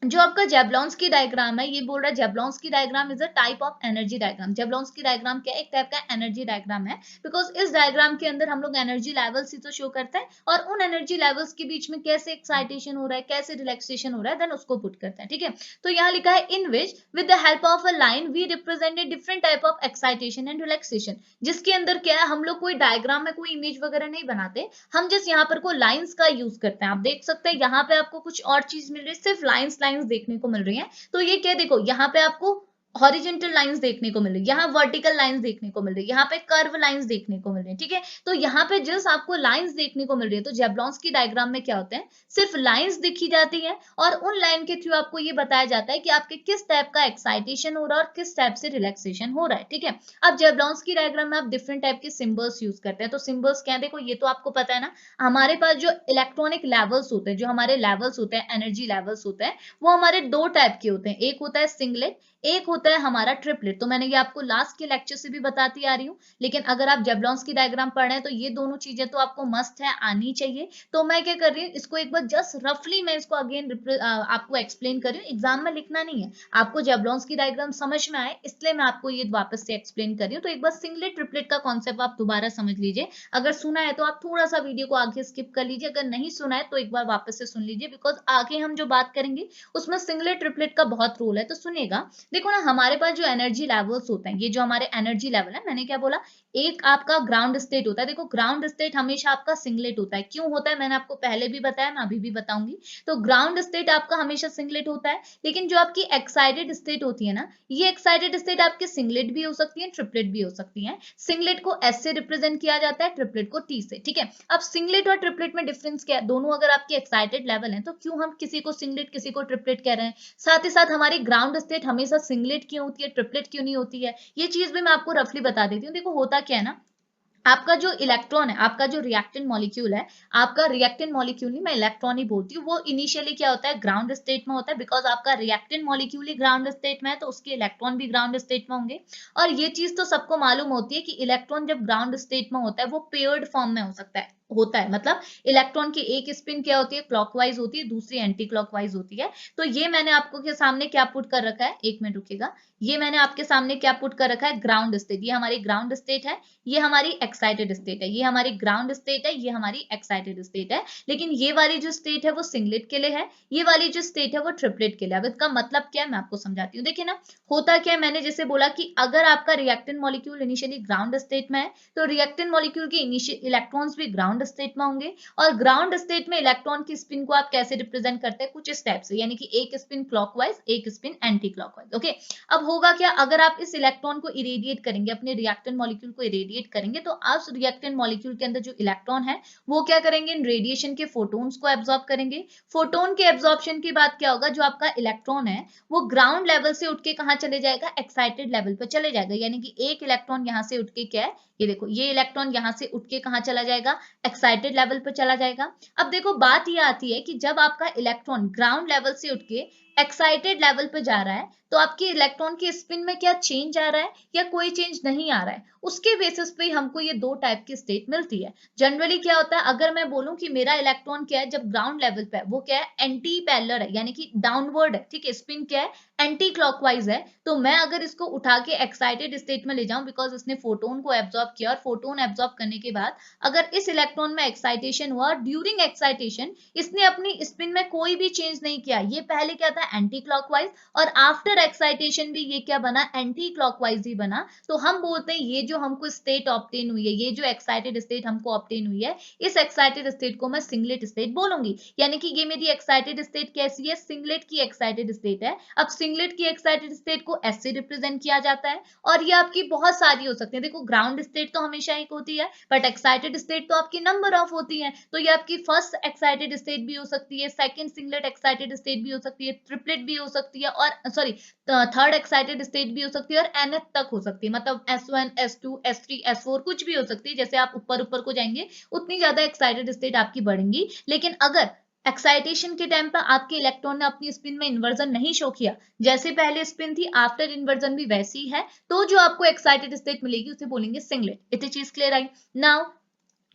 जो आपका जेब्लोन्स्की डायग्राम है, ये बोल रहा है Jablonski diagram is a type of energy diagram. Jablonski diagram क्या है, एक टाइप का एनर्जी डायग्राम है, बिकॉज इस डायग्राम के अंदर हम लोग एनर्जी लेवल्स ही तो शो करते हैं, और उन एनर्जी लेवल्स के बीच में कैसे एक्साइटेशन हो रहा है, कैसे रिलैक्सेशन हो रहा है, देन उसको पुट करते हैं। ठीक है, तो यहाँ लिखा है in which with the help of a line we represented different type of excitation and relaxation. जिसके अंदर क्या है, हम लोग कोई डायग्राम में कोई इमेज वगैरह नहीं बनाते, हम जस्ट यहाँ पर को लाइंस का यूज करते हैं। आप देख सकते हैं यहाँ पे आपको कुछ और चीज मिल रही है, सिर्फ लाइंस लाइंस देखने को मिल रही है। तो ये क्या, देखो यहाँ पे आपको हॉरिजेंटल लाइंस देखने को मिल रही है, यहाँ वर्टिकल लाइंस देखने को मिल रही है, यहाँ पे कर्व लाइंस देखने को मिल रही है। ठीक है, तो यहाँ पे जस्ट आपको लाइंस देखने को मिल रही है। तो जेब्लोन्स्की डायग्राम में क्या होते हैं, सिर्फ लाइंस दिखी जाती है, और उन लाइन के थ्रू आपको ये बताया जाता है कि आपके किस टाइप का एक्साइटेशन हो रहा है और किस टाइप से रिलैक्सेशन हो रहा है। ठीक है, अब जेब्लोन्स्की डायग्राम में आप डिफरेंट टाइप के सिंबल्स यूज करते हैं। तो सिंबल्स क्या है, देखो ये तो आपको पता है ना, हमारे पास जो इलेक्ट्रॉनिक लेवल्स होते हैं, जो हमारे लेवल्स होते हैं, एनर्जी लेवल्स होते हैं, वो हमारे दो टाइप के होते हैं। एक होता है सिंगलेट, एक होता है हमारा ट्रिपलेट। तो मैंने ये आपको लास्ट के लेक्चर से भी बताती आ रही हूँ, लेकिन अगर आप जेब्लोन्स्की डायग्राम पढ़ रहे हैं तो ये दोनों चीजें तो आपको मस्ट है, आनी चाहिए। तो मैं क्या कर रही हूँ, इसको एक बार जस्ट रफली मैं इसको अगेन आपको एक्सप्लेन कर रही हूँ, एग्जाम में लिखना नहीं है, आपको जेब्लोन्स्की डायग्राम समझ में आए इसलिए मैं आपको ये वापस से एक्सप्लेन कर रही हूँ। तो एक बार सिंगलेट ट्रिपलेट का कॉन्सेप्ट आप दोबारा समझ लीजिए। अगर सुना है तो आप थोड़ा सा वीडियो को आगे स्किप कर लीजिए, अगर नहीं सुना है तो एक बार वापस से सुन लीजिए, बिकॉज आगे हम जो बात करेंगे उसमें सिंगलेट ट्रिपलेट का बहुत रोल है। तो सुनिएगा, देखो ना हमारे पास जो एनर्जी लेवल्स होते हैं, ये जो हमारे एनर्जी लेवल है, मैंने क्या बोला, एक आपका ग्राउंड स्टेट होता है। देखो ग्राउंड स्टेट हमेशा आपका सिंगलेट होता है। क्यों होता है, मैंने आपको पहले भी बताया, मैं अभी भी बताऊंगी। तो ग्राउंड स्टेट आपका हमेशा सिंगलेट होता है, लेकिन जो आपकी एक्साइटेड स्टेट होती है ना, ये एक्साइटेड स्टेट आपके सिंगलेट भी हो सकती है, ट्रिपलेट भी हो सकती है। सिंगलेट को एस से रिप्रेजेंट किया जाता है, ट्रिपलेट को टी से। ठीक है, अब सिंगलेट और ट्रिपलेट में डिफरेंस क्या है, दोनों अगर आपके एक्साइटेड लेवल है तो क्यों हम किसी को सिंगलेट किसी को ट्रिपलेट कह रहे हैं। साथ ही साथ हमारी ग्राउंड स्टेट हमेशा सिंगलेट क्यों होती है, ट्रिपलेट क्यों नहीं होती है, ये चीज भी मैं आपको रफली बता देती हूँ। देखो होता क्या है ना, आपका जो इलेक्ट्रॉन है, आपका जो रिएक्टेंट मॉलिक्यूल है, आपका रिएक्टेंट मॉलिक्यूल नहीं, मैं इलेक्ट्रॉन ही बोलती हूँ, वो इनिशियली क्या होता है, ग्राउंड स्टेट में होता है, बिकॉज आपका रिएक्टेंट मॉलिक्यूल ही ग्राउंड स्टेट में है, तो उसके इलेक्ट्रॉन भी ग्राउंड स्टेट में होंगे। और ये चीज तो सबको मालूम होती है कि इलेक्ट्रॉन जब ग्राउंड स्टेट में होता है वो पेयर्ड फॉर्म में हो सकता है, होता है, मतलब इलेक्ट्रॉन की एक स्पिन क्या होती है, क्लॉकवाइज होती है, दूसरी एंटी क्लॉकवाइज होती है। तो ये मैंने आपको के सामने क्या पुट कर रखा है, एक मिनट रुकिएगा, ये मैंने आपके सामने क्या पुट कर रखा है, ग्राउंड स्टेट। ये हमारी ग्राउंड स्टेट है, ये हमारी एक्साइटेड स्टेट है, ये हमारी ग्राउंड स्टेट है, ये हमारी एक्साइटेड स्टेट है। लेकिन ये वाली जो स्टेट है वो सिंगलेट के लिए है, ये वाली जो स्टेट है वो ट्रिपलेट के लिए। अब इसका मतलब क्या है मैं आपको समझाती हूँ। देखिए ना, होता क्या है, मैंने जैसे बोला कि अगर आपका reactant molecule initially ground state में है, तो रिएक्टेंट मॉलिक्यूल के इनिशियल इलेक्ट्रॉन्स भी ग्राउंड स्टेट में होंगे। और ग्राउंड स्टेट में इलेक्ट्रॉन की स्पिन को आप कैसे रिप्रेजेंट करते हैं, कुछ इस टाइप से, यानी कि एक स्पिन क्लॉकवाइज, एक स्पिन एंटी क्लॉकवाइज। ओके, अब होगा क्या, अगर आप इस इलेक्ट्रॉन को इरेडिएट करेंगे, अपने रिएक्टेंट मॉलिक्यूल को इरेडिएट करेंगे, तो आप रिएक्टेंट मॉलिक्यूल के अंदर जो इलेक्ट्रॉन है वो क्या करेंगे, इन रेडिएशन के फोटोन्स को एब्जॉर्ब करेंगे। फोटोन के एब्जॉर्प्शन के बाद क्या होगा, जो आपका इलेक्ट्रॉन है वो ग्राउंड लेवल से उठ के कहां चले जाएगा, एक्साइटेड लेवल पर चले जाएगा। यानी कि एक इलेक्ट्रॉन यहां से उठ के क्या है, ये देखो, ये इलेक्ट्रॉन यहां से उठ के कहां चला जाएगा, एक्साइटेड लेवल पे चला जाएगा। अब देखो बात ये आती है कि जब आपका इलेक्ट्रॉन ग्राउंड लेवल से उठ के एक्साइटेड लेवल पे जा रहा है तो आपके इलेक्ट्रॉन की स्पिन में क्या चेंज आ रहा है या कोई चेंज नहीं आ रहा है, उसके बेसिस पे हमको ये दो टाइप की स्टेट मिलती है। जनरली क्या होता है, अगर मैं बोलूं कि मेरा इलेक्ट्रॉन क्या है जब ग्राउंड लेवल पे है, वो क्या है एंटी पैरेलल है, यानी कि डाउनवर्ड है, ठीक है, स्पिन क्या है एंटी क्लॉकवाइज है। तो मैं अगर इसको उठा के एक्साइटेड स्टेट में ले जाऊं, बिकॉज इसने फोटोन को एब्जॉर्ब किया और फोटोन एब्जॉर्ब करने के बाद अगर इस इलेक्ट्रॉन में एक्साइटेशन हुआ, ड्यूरिंग एक्साइटेशन इसने अपनी स्पिन में कोई भी चेंज नहीं किया, ये पहले क्या था एंटी क्लॉकवाइज और आफ्टर एक्साइटेशन भी ये क्या बना एंटी क्लॉकवाइज ही बना। तो हम बोलते हैं ये जो हमको स्टेट ऑब्टेन हुई है, ये जो एक्साइटेड स्टेट हमको ऑब्टेन हुई है, इस एक्साइटेड स्टेट को मैं सिंगलेट स्टेट बोलूंगी। यानी कि ये मेरी एक्साइटेड स्टेट कैसी है, सिंगलेट की एक्साइटेड स्टेट है। अब सिंगलेट की एक्साइटेड स्टेट को एस से रिप्रेजेंट किया जाता है और ये आपकी बहुत सारी हो सकती है। देखो ग्राउंड स्टेट तो हमेशा एक होती है, बट एक्साइटेड स्टेट तो आपकी नंबर ऑफ होती है। तो ये आपकी फर्स्ट एक्साइटेड स्टेट भी हो सकती है, सेकंड सिंगलेट एक्साइटेड स्टेट भी हो सकती है, ट्रिपलेट भी हो सकती है, और सॉरी थर्ड एक्साइटेड स्टेट भी हो सकती है और nth तक हो सकती है, मतलब S1 S2 S3 S4 कुछ भी हो सकती है। जैसे आप ऊपर ऊपर को जाएंगे उतनी ज्यादा एक्साइटेड स्टेट आपकी बढ़ेंगी। लेकिन अगर एक्साइटेशन के टाइम पर आपके इलेक्ट्रॉन ने अपनी स्पिन में इन्वर्जन नहीं शो किया, जैसे पहले स्पिन थी आफ्टर इन्वर्जन भी वैसी है, तो जो आपको एक्साइटेड स्टेट मिलेगी उसे बोलेंगे सिंगलेट। इतनी चीज क्लियर आई। नाउ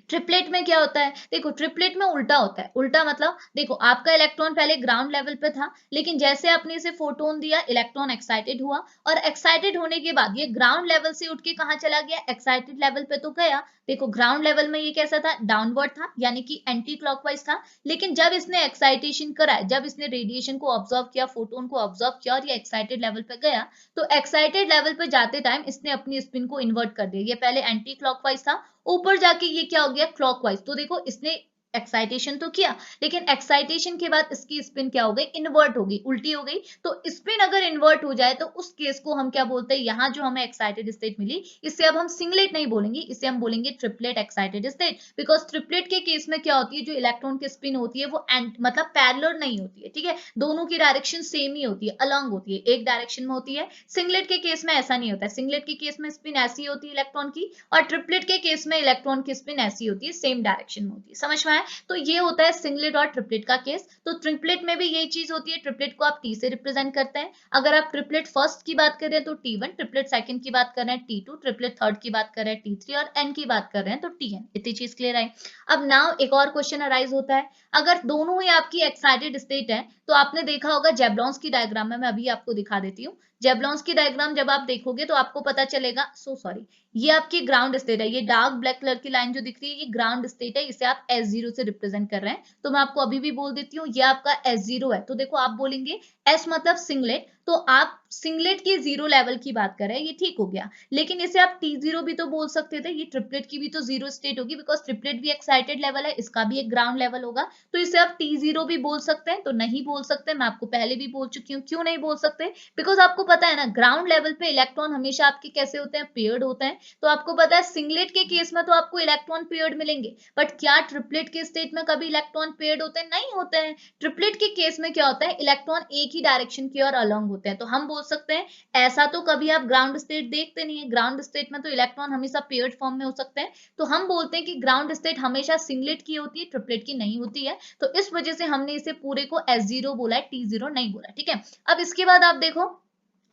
ट्रिपलेट में क्या होता है, देखो ट्रिपलेट में उल्टा होता है। उल्टा मतलब देखो आपका इलेक्ट्रॉन पहले ग्राउंड लेवल पे था, लेकिन जैसे आपने इसे फोटोन दिया इलेक्ट्रॉन एक्साइटेड हुआ, और एक्साइटेड होने के बाद ये ग्राउंड लेवल से उठ के कहाँ चला गया, एक्साइटेड लेवल पे तो गया। देखो ग्राउंड लेवल में ये कैसा था, डाउनवर्ड था, यानी कि एंटी क्लॉकवाइज था। लेकिन जब इसने एक्साइटेशन करा, जब इसने रेडिएशन को ऑब्जर्व किया, फोटोन को ऑब्जर्व किया और ये एक्साइटेड लेवल पे गया, तो एक्साइटेड लेवल पे जाते टाइम इसने अपनी स्पिन को इन्वर्ट कर दिया। ये पहले एंटी क्लॉकवाइज था, ऊपर जाके ये क्या हो गया क्लॉकवाइज। तो देखो इसने एक्साइटेशन तो किया, लेकिन एक्साइटेशन के बाद इसकी स्पिन क्या हो गई, इन्वर्ट हो गई, उल्टी हो गई। तो स्पिन अगर इन्वर्ट हो जाए तो उस केस को हम क्या बोलते हैं, यहाँ जो हमें एक्साइटेड स्टेट मिली इसे अब हम सिंगलेट नहीं बोलेंगे, इसे हम बोलेंगे triplet excited state. Because triplet के केस में क्या होती है, जो इलेक्ट्रॉन की स्पिन होती है वो मतलब पैरेलल नहीं होती है, ठीक है, दोनों की डायरेक्शन सेम ही होती है, अलग होती है, एक डायरेक्शन में होती है। सिंगलेट के केस में ऐसा नहीं होता है, सिंगलेट के केस में स्पिन ऐसी होती है इलेक्ट्रॉन की, और ट्रिपलेट के केस में इलेक्ट्रॉन की स्पिन ऐसी होती है, सेम डायरेक्शन में होती है। समझ में आया। तो ये होता है सिंगलेट और ट्रिपलेट का केस। तो ट्रिपलेट में भी यही चीज होती है, ट्रिपलेट को आप टी से रिप्रेजेंट करते हैं। अगर आप ट्रिपलेट फर्स्ट की बात कर रहे हैं तो T1, ट्रिपलेट सेकंड की बात कर रहे हैं T2, ट्रिपलेट थर्ड की बात कर रहे हैं T3 और n की बात कर रहे हैं तो Tn। इतनी चीज क्लियर आई। अब नाउ एक और क्वेश्चन अराइज होता है, अगर दोनों ही आपकी एक्साइटेड स्टेट है तो आपने देखा होगा जेब्लॉन्स की डायग्राम में, मैं अभी आपको दिखा देती हूँ। जेब्लॉन्स की डायग्राम जब आप देखोगे तो आपको पता चलेगा, सो सॉरी, ये आपकी ग्राउंड स्टेट है, ये डार्क ब्लैक कलर की लाइन जो दिख रही है ये ग्राउंड स्टेट है, इसे आप S0 से रिप्रेजेंट कर रहे हैं। तो मैं आपको अभी भी बोल देती हूँ ये आपका S0 है। तो देखो आप बोलेंगे S मतलब सिंगलेट, तो आप सिंगलेट की जीरो लेवल की बात कर रहे हैं, ये ठीक हो गया। लेकिन इसे आप T0 भी तो बोल सकते थे, ये ट्रिपलेट की भी तो जीरो स्टेट होगी, बिकॉज ट्रिपलेट भी एक्साइटेड लेवल है, इसका भी एक ग्राउंड लेवल होगा। तो इसे आप T0 भी बोल सकते हैं, तो नहीं बोल सकते, मैं आपको पहले भी बोल चुकी हूँ क्यों नहीं बोल सकते। बिकॉज आपको पता है ना ग्राउंड लेवल पे इलेक्ट्रॉन हमेशा आपके कैसे होते हैं, पेयर्ड होते हैं। तो आपको पता है सिंगलेट के केस में तो आपको इलेक्ट्रॉन पेयर्ड मिलेंगे, बट क्या ट्रिपलेट के स्टेट में कभी इलेक्ट्रॉन पेयर्ड होते हैं, नहीं होते हैं। ट्रिपलेट के केस में क्या होता है, इलेक्ट्रॉन एक ही डायरेक्शन की ओर अलॉन्ग होते हैं। तो हम बोल सकते हैं ऐसा तो कभी आप ग्राउंड स्टेट देखते नहीं है, ग्राउंड स्टेट में तो इलेक्ट्रॉन हमेशा पेयर्ड फॉर्म में हो सकते हैं। तो हम बोलते हैं कि ग्राउंड स्टेट हमेशा सिंगलेट की होती है, ट्रिपलेट की नहीं होती है। तो इस वजह से हमने इसे पूरे को S0 बोला है, T0 नहीं बोला, ठीक है। अब इसके बाद आप देखो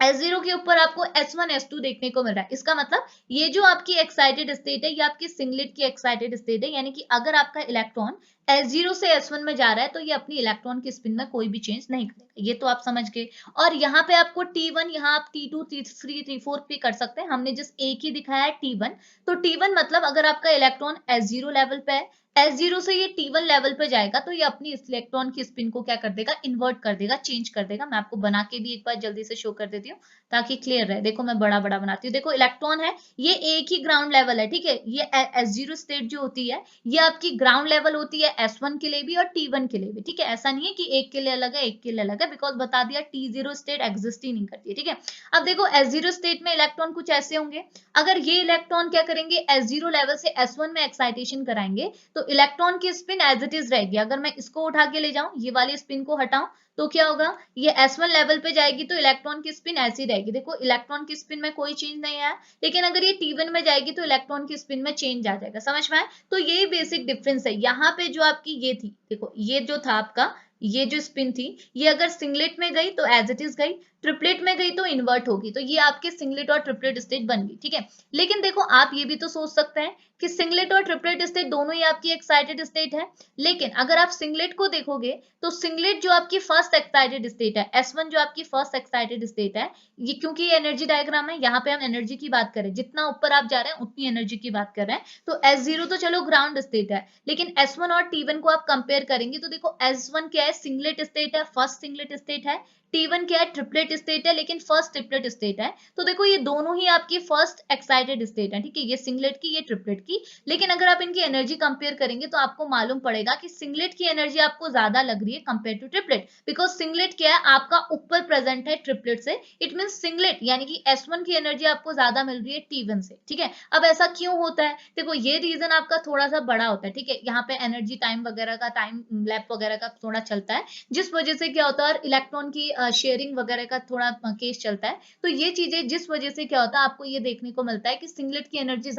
S0 के ऊपर आपको S1 S2 देखने को मिल रहा है। इसका मतलब ये जो आपकी एक्साइटेड स्टेट है ये आपकी सिंगलेट की एक्साइटेड स्टेट है, यानी कि अगर आपका इलेक्ट्रॉन S0 से S1 में जा रहा है तो ये अपनी इलेक्ट्रॉन की स्पिन में कोई भी चेंज नहीं करेगा, ये तो आप समझ गए। और यहाँ पे आपको T1, यहाँ आप T2 T3 T4 भी कर सकते हैं, हमने जिस एक ही दिखाया है T1। तो T1 मतलब अगर आपका इलेक्ट्रॉन S0 लेवल पे है, S0 से ये T1 लेवल पे जाएगा तो ये अपनी इलेक्ट्रॉन की स्पिन को क्या कर देगा, इन्वर्ट कर देगा, चेंज कर देगा। मैं आपको बना के भी एक बार जल्दी से शो कर देती हूँ ताकि क्लियर रहे। देखो मैं बड़ा बड़ा बनाती हूँ, देखो इलेक्ट्रॉन है, ये एक ही ग्राउंड लेवल है, ठीक है। ये S0 स्टेट जो होती है ये आपकी ग्राउंड लेवल होती है S1 के लिए भी और T1 के लिए भी, ठीक है। ऐसा नहीं है कि एक के लिए अलग है एक के लिए अलग है, बिकॉज बता दिया T0 स्टेट एग्जिस्ट ही नहीं करती है, ठीक है। अब देखो S0 स्टेट में इलेक्ट्रॉन कुछ ऐसे होंगे, अगर ये इलेक्ट्रॉन क्या करेंगे S0 लेवल से S1 में एक्साइटेशन कराएंगे तो तो इलेक्ट्रॉन की स्पिन एज इट इज रहेगी। अगर मैं इसको उठा के ले जाऊं, ये वाली स्पिन को हटाऊं, तो क्या होगा, ये S1 लेवल पे जाएगी तो इलेक्ट्रॉन की स्पिन ऐसी रहेगी। देखो इलेक्ट्रॉन की स्पिन में कोई चेंज नहीं आया, लेकिन अगर ये T1 में जाएगी तो इलेक्ट्रॉन की स्पिन में चेंज आ जाएगा। समझ में आए? तो यही बेसिक डिफरेंस है। यहाँ पे जो आपकी ये थी, देखो ये जो था आपका, ये जो स्पिन थी, ये अगर सिंगलेट में गई तो एज इट इज गई, ट्रिपलेट में गई तो इन्वर्ट होगी। तो ये आपके सिंगलेट और ट्रिपलेट स्टेट बन गई, ठीक है। लेकिन देखो आप ये भी तो सोच सकते हैं कि सिंगलेट और ट्रिपलेट स्टेट दोनों ही आपकी एक्साइटेड स्टेट है, लेकिन अगर आप सिंगलेट को देखोगे तो सिंगलेट जो आपकी फर्स्ट एक्साइटेड स्टेट है, S1 जो आपकी फर्स्ट एक्साइटेड स्टेट है, ये क्योंकि ये एनर्जी डायग्राम है, यहाँ पे हम एनर्जी की बात करें, जितना ऊपर आप जा रहे हैं उतनी एनर्जी की बात कर रहे हैं, तो S0 तो चलो ग्राउंड स्टेट है, लेकिन S1 और T1 को आप कंपेयर करेंगे तो देखो S1 क्या है, सिंगलेट स्टेट है, फर्स्ट सिंगलेट स्टेट है, T1 क्या है, ट्रिपलेट स्टेट है, लेकिन फर्स्ट ट्रिपलेट स्टेट है। तो देखो ये दोनों ही आपकी फर्स्ट एक्साइटेड स्टेट है, ठीक है, ये सिंगलेट की, ये ट्रिपलेट की। लेकिन अगर आप इनकी एनर्जी कंपेयर करेंगे तो आपको मालूम पड़ेगा कि सिंगलेट की एनर्जी आपको ज्यादा लग रही है compare to triplet, because singlet क्या है, आपका ऊपर प्रेजेंट है ट्रिपलेट से। इट मीन सिंगलेट यानी कि S1 की एनर्जी आपको ज्यादा मिल रही है T1 से, ठीक है। अब ऐसा क्यों होता है, देखो ये रीजन आपका थोड़ा सा बड़ा होता है, ठीक है, यहाँ पे एनर्जी टाइम वगैरह का, टाइम लैप वगैरह का थोड़ा चलता है, जिस वजह से क्या होता है, इलेक्ट्रॉन की शेयरिंग वगैरह का थोड़ा केस चलता है। तो ये चीजें जिस वजह से क्या होता है, आपको ये देखने को मिलता है कि सिंगलेट की एनर्जी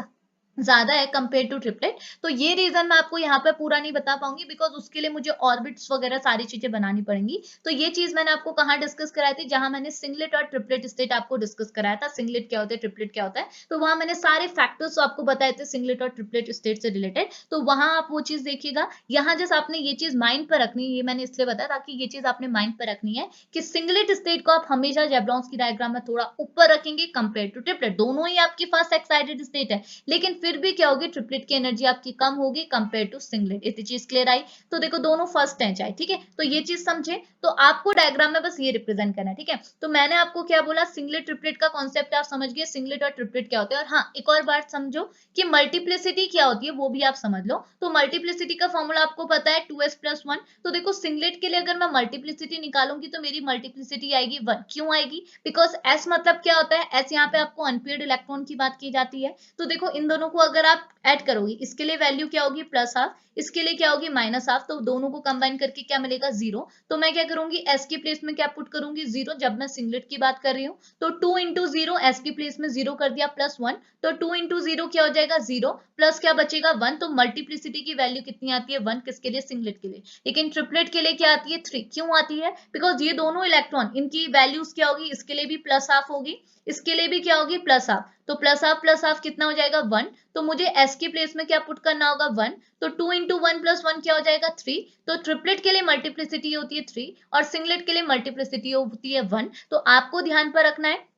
ज्यादा है कंपेयर टू ट्रिपलेट। तो ये रीजन मैं आपको यहाँ पे पूरा नहीं बता पाऊंगी, बिकॉज उसके लिए मुझे ऑर्बिट्स वगैरह सारी चीजें बनानी पड़ेंगी। तो ये चीज मैंने आपको कहाँ डिस्कस कराई थी, जहां मैंने सिंगलेट और ट्रिपलेट स्टेट आपको डिस्कस कराया था, सिंगलेट क्या होता है, ट्रिपलेट क्या होता है। तो वहां मैंने सारे फैक्टर्स आपको बताए थे सिंगलेट और ट्रिपलेट स्टेट से रिलेटेड, तो वहां आप वो चीज देखिएगा। यहाँ जैसे आपने ये चीज माइंड पर रखनी है, ये मैंने इसलिए बताया ताकि ये चीज आपने माइंड पर रखनी है कि सिंगलेट स्टेट को आप हमेशा जेब्लॉन्स की डायग्राम में थोड़ा ऊपर रखेंगे कंपेयर टू ट्रिपलेट। दोनों ही आपकी फर्स्ट एक्साइटेड स्टेट है, लेकिन फिर भी क्या होगी, ट्रिपलेट की एनर्जी आपकी कम होगी कंपेयर टू सिंगलेट। इतनी चीज क्लियर आई? तो देखो दोनों फर्स्ट है चाहे, ठीक है, तो ये चीज समझे। तो आपको डायग्राम में बस ये रिप्रेजेंट करना है, ठीक है। तो मैंने आपको क्या बोला, सिंगलेट ट्रिपलेट का कॉन्सेप्ट आप समझ गए, सिंगलेट और ट्रिपलेट क्या होते हैं। और हाँ, एक और बात समझो कि मल्टीप्लिसिटी क्या होती है, वो भी आप समझ लो। तो मल्टीप्लिसिटी का फॉर्मूला आपको पता है 2s+1। तो देखो सिंगलेट के लिए अगर मैं मल्टीप्लिसिटी निकालूंगी तो मेरी मल्टीप्लिसिटी आएगी 1। क्यों आएगी, बिकॉज s मतलब क्या होता है, s यहाँ पे आपको अनपेयर्ड इलेक्ट्रॉन की बात की जाती है। तो देखो इन दोनों को अगर आप ऐड करोगी, इसके लिए वैल्यू क्या होगी, +½ इसके लिए क्या होगी, -½ तो दोनों को कंबाइन करके क्या मिलेगा, 0। तो मैं क्या करूंगी, s की प्लेस में क्या पुट करूंगी, 0। जब मैं सिंगलेट की बात कर रही हूँ तो 2 इंटू 0, s की प्लेस में 0 कर दिया, +1। तो 2 इंटू 0 क्या हो जाएगा, 0, प्लस क्या बचेगा, 1। तो मल्टीप्लिसिटी की वैल्यू कितनी आती है, 1। किसके लिए, सिंगलेट के लिए। लेकिन ट्रिपलेट के लिए क्या आती है, 3। क्यों आती है, बिकॉज ये दोनों इलेक्ट्रॉन, इनकी वैल्यूज क्या होगी, इसके लिए भी +½ होगी, इसके लिए भी क्या होगी, +½ तो +½ कितना हो जाएगा, 1। तो मुझे s की प्लेस में क्या पुट करना होगा, 1। तो 2 इंटू 1 + 1 क्या हो जाएगा, 3। तो ट्रिपलेट के लिए मल्टीप्लिसिटी होती है 3 और सिंगलेट के लिए मल्टीप्लिसिटी होती है 1। तो आपको ध्यान पर रखना है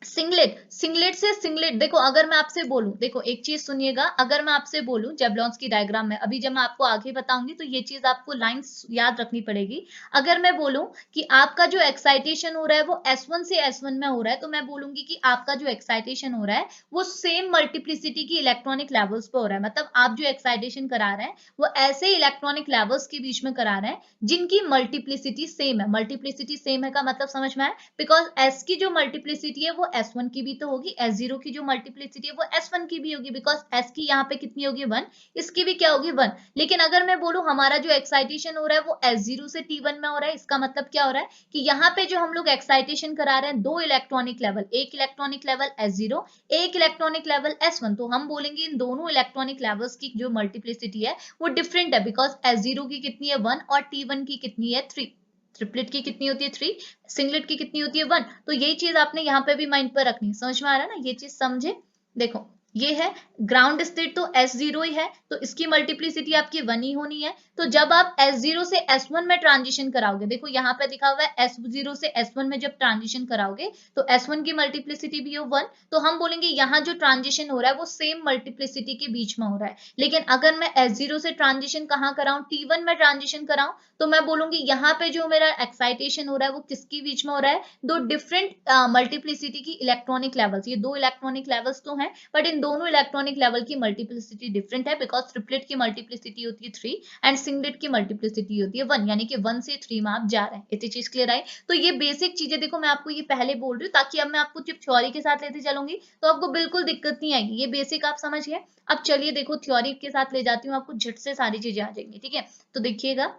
सिंगलेट, सिंगलेट से सिंगलेट। देखो अगर मैं आपसे बोलूं, देखो एक चीज सुनिएगा, अगर मैं आपसे बोलूं जेब्लॉन्स की डायग्राम में, अभी जब मैं आपको आगे बताऊंगी तो ये चीज आपको लाइंस याद रखनी पड़ेगी। अगर मैं बोलूं कि आपका जो एक्साइटेशन हो रहा है वो S1 से S1 में हो रहा है, तो मैं बोलूंगी कि आपका जो एक्साइटेशन हो रहा है वो सेम मल्टीप्लिसिटी की इलेक्ट्रॉनिक लेवल्स पे हो रहा है। मतलब आप जो एक्साइटेशन करा रहे हैं वो ऐसे इलेक्ट्रॉनिक लेवल्स के बीच में करा रहे हैं जिनकी मल्टीप्लिसिटी सेम है। मल्टीप्लिसिटी सेम है का मतलब समझ में आया, बिकॉज s की जो मल्टीप्लिसिटी है वो S1 की भी तो होगी, S0 की जो मल्टीप्लिसिटी है वो S1 की भी होगी, बिकॉज s की यहाँ पे कितनी होगी, 1। इसकी भी क्या होगी, 1। लेकिन अगर मैं बोलूं हमारा जो एक्साइटेशन हो रहा है वो S0 से T1 में हो रहा है, इसका मतलब क्या हो रहा है कि यहाँ पे जो हम लोग एक्साइटेशन करा रहे हैं दो इलेक्ट्रॉनिक लेवल, एक इलेक्ट्रॉनिक लेवल S0, एक इलेक्ट्रॉनिक लेवल S1, तो हम बोलेंगे इन दोनों इलेक्ट्रॉनिक लेवल्स की जो मल्टीप्लिसिटी है वो डिफरेंट है, बिकॉज S0 की कितनी है, 1 और T1 की कितनी है, 3। ट्रिपलेट की कितनी होती है, 3। सिंगलेट की कितनी होती है, 1। तो यही चीज आपने यहाँ पे भी माइंड पर रखनी, समझ में आ रहा है ना, ये चीज समझे। देखो ये है ग्राउंड स्टेट तो S0 ही है, तो इसकी मल्टीप्लिसिटी आपकी 1 ही होनी है। तो जब आप S0 से S1 में ट्रांजिशन कराओगे, देखो यहाँ पे दिखा हुआ है S0 से S1 में जब ट्रांजिशन कराओगे तो S1 की मल्टीप्लिसिटी भी हो 1। तो हम बोलेंगे यहाँ जो ट्रांजिशन हो रहा है वो सेम मल्टीप्लिसिटी के बीच में हो रहा है। लेकिन अगर मैं S0 से ट्रांजिशन कहाँ कराऊं, T1 में ट्रांजिशन कराऊं, तो मैं बोलूंगी यहाँ पे जो मेरा एक्साइटेशन हो रहा है वो किसके बीच में हो रहा है, दो डिफरेंट मल्टीप्लिसिटी की इलेक्ट्रॉनिक लेवल्स। ये दो इलेक्ट्रॉनिक लेवल्स तो हैं, बट इन लेकिन दोनों इलेक्ट्रॉनिक लेवल की मल्टीप्लिसिटी डिफरेंट है, बिकॉज ट्रिपलेट की मल्टीप्लिसिटी होती है 3 एंड सिंगलेट की मल्टीप्लिसिटी होती है 1, यानी कि 1 से 3 में आप जा रहे हैं। इतनी चीज क्लियर आई? तो ये बेसिक चीजें देखो मैं आपको ये पहले बोल रही हूँ, ताकि अब मैं आपको सिर्फ थ्योरी के साथ लेते चलूंगी तो आपको बिल्कुल दिक्कत नहीं आएगी। ये बेसिक आप समझ गए। अब चलिए देखो थ्योरी के साथ ले जाती हूँ आपको, झट से सारी चीजें आ जाएंगी। ठीक है, तो देखिएगा,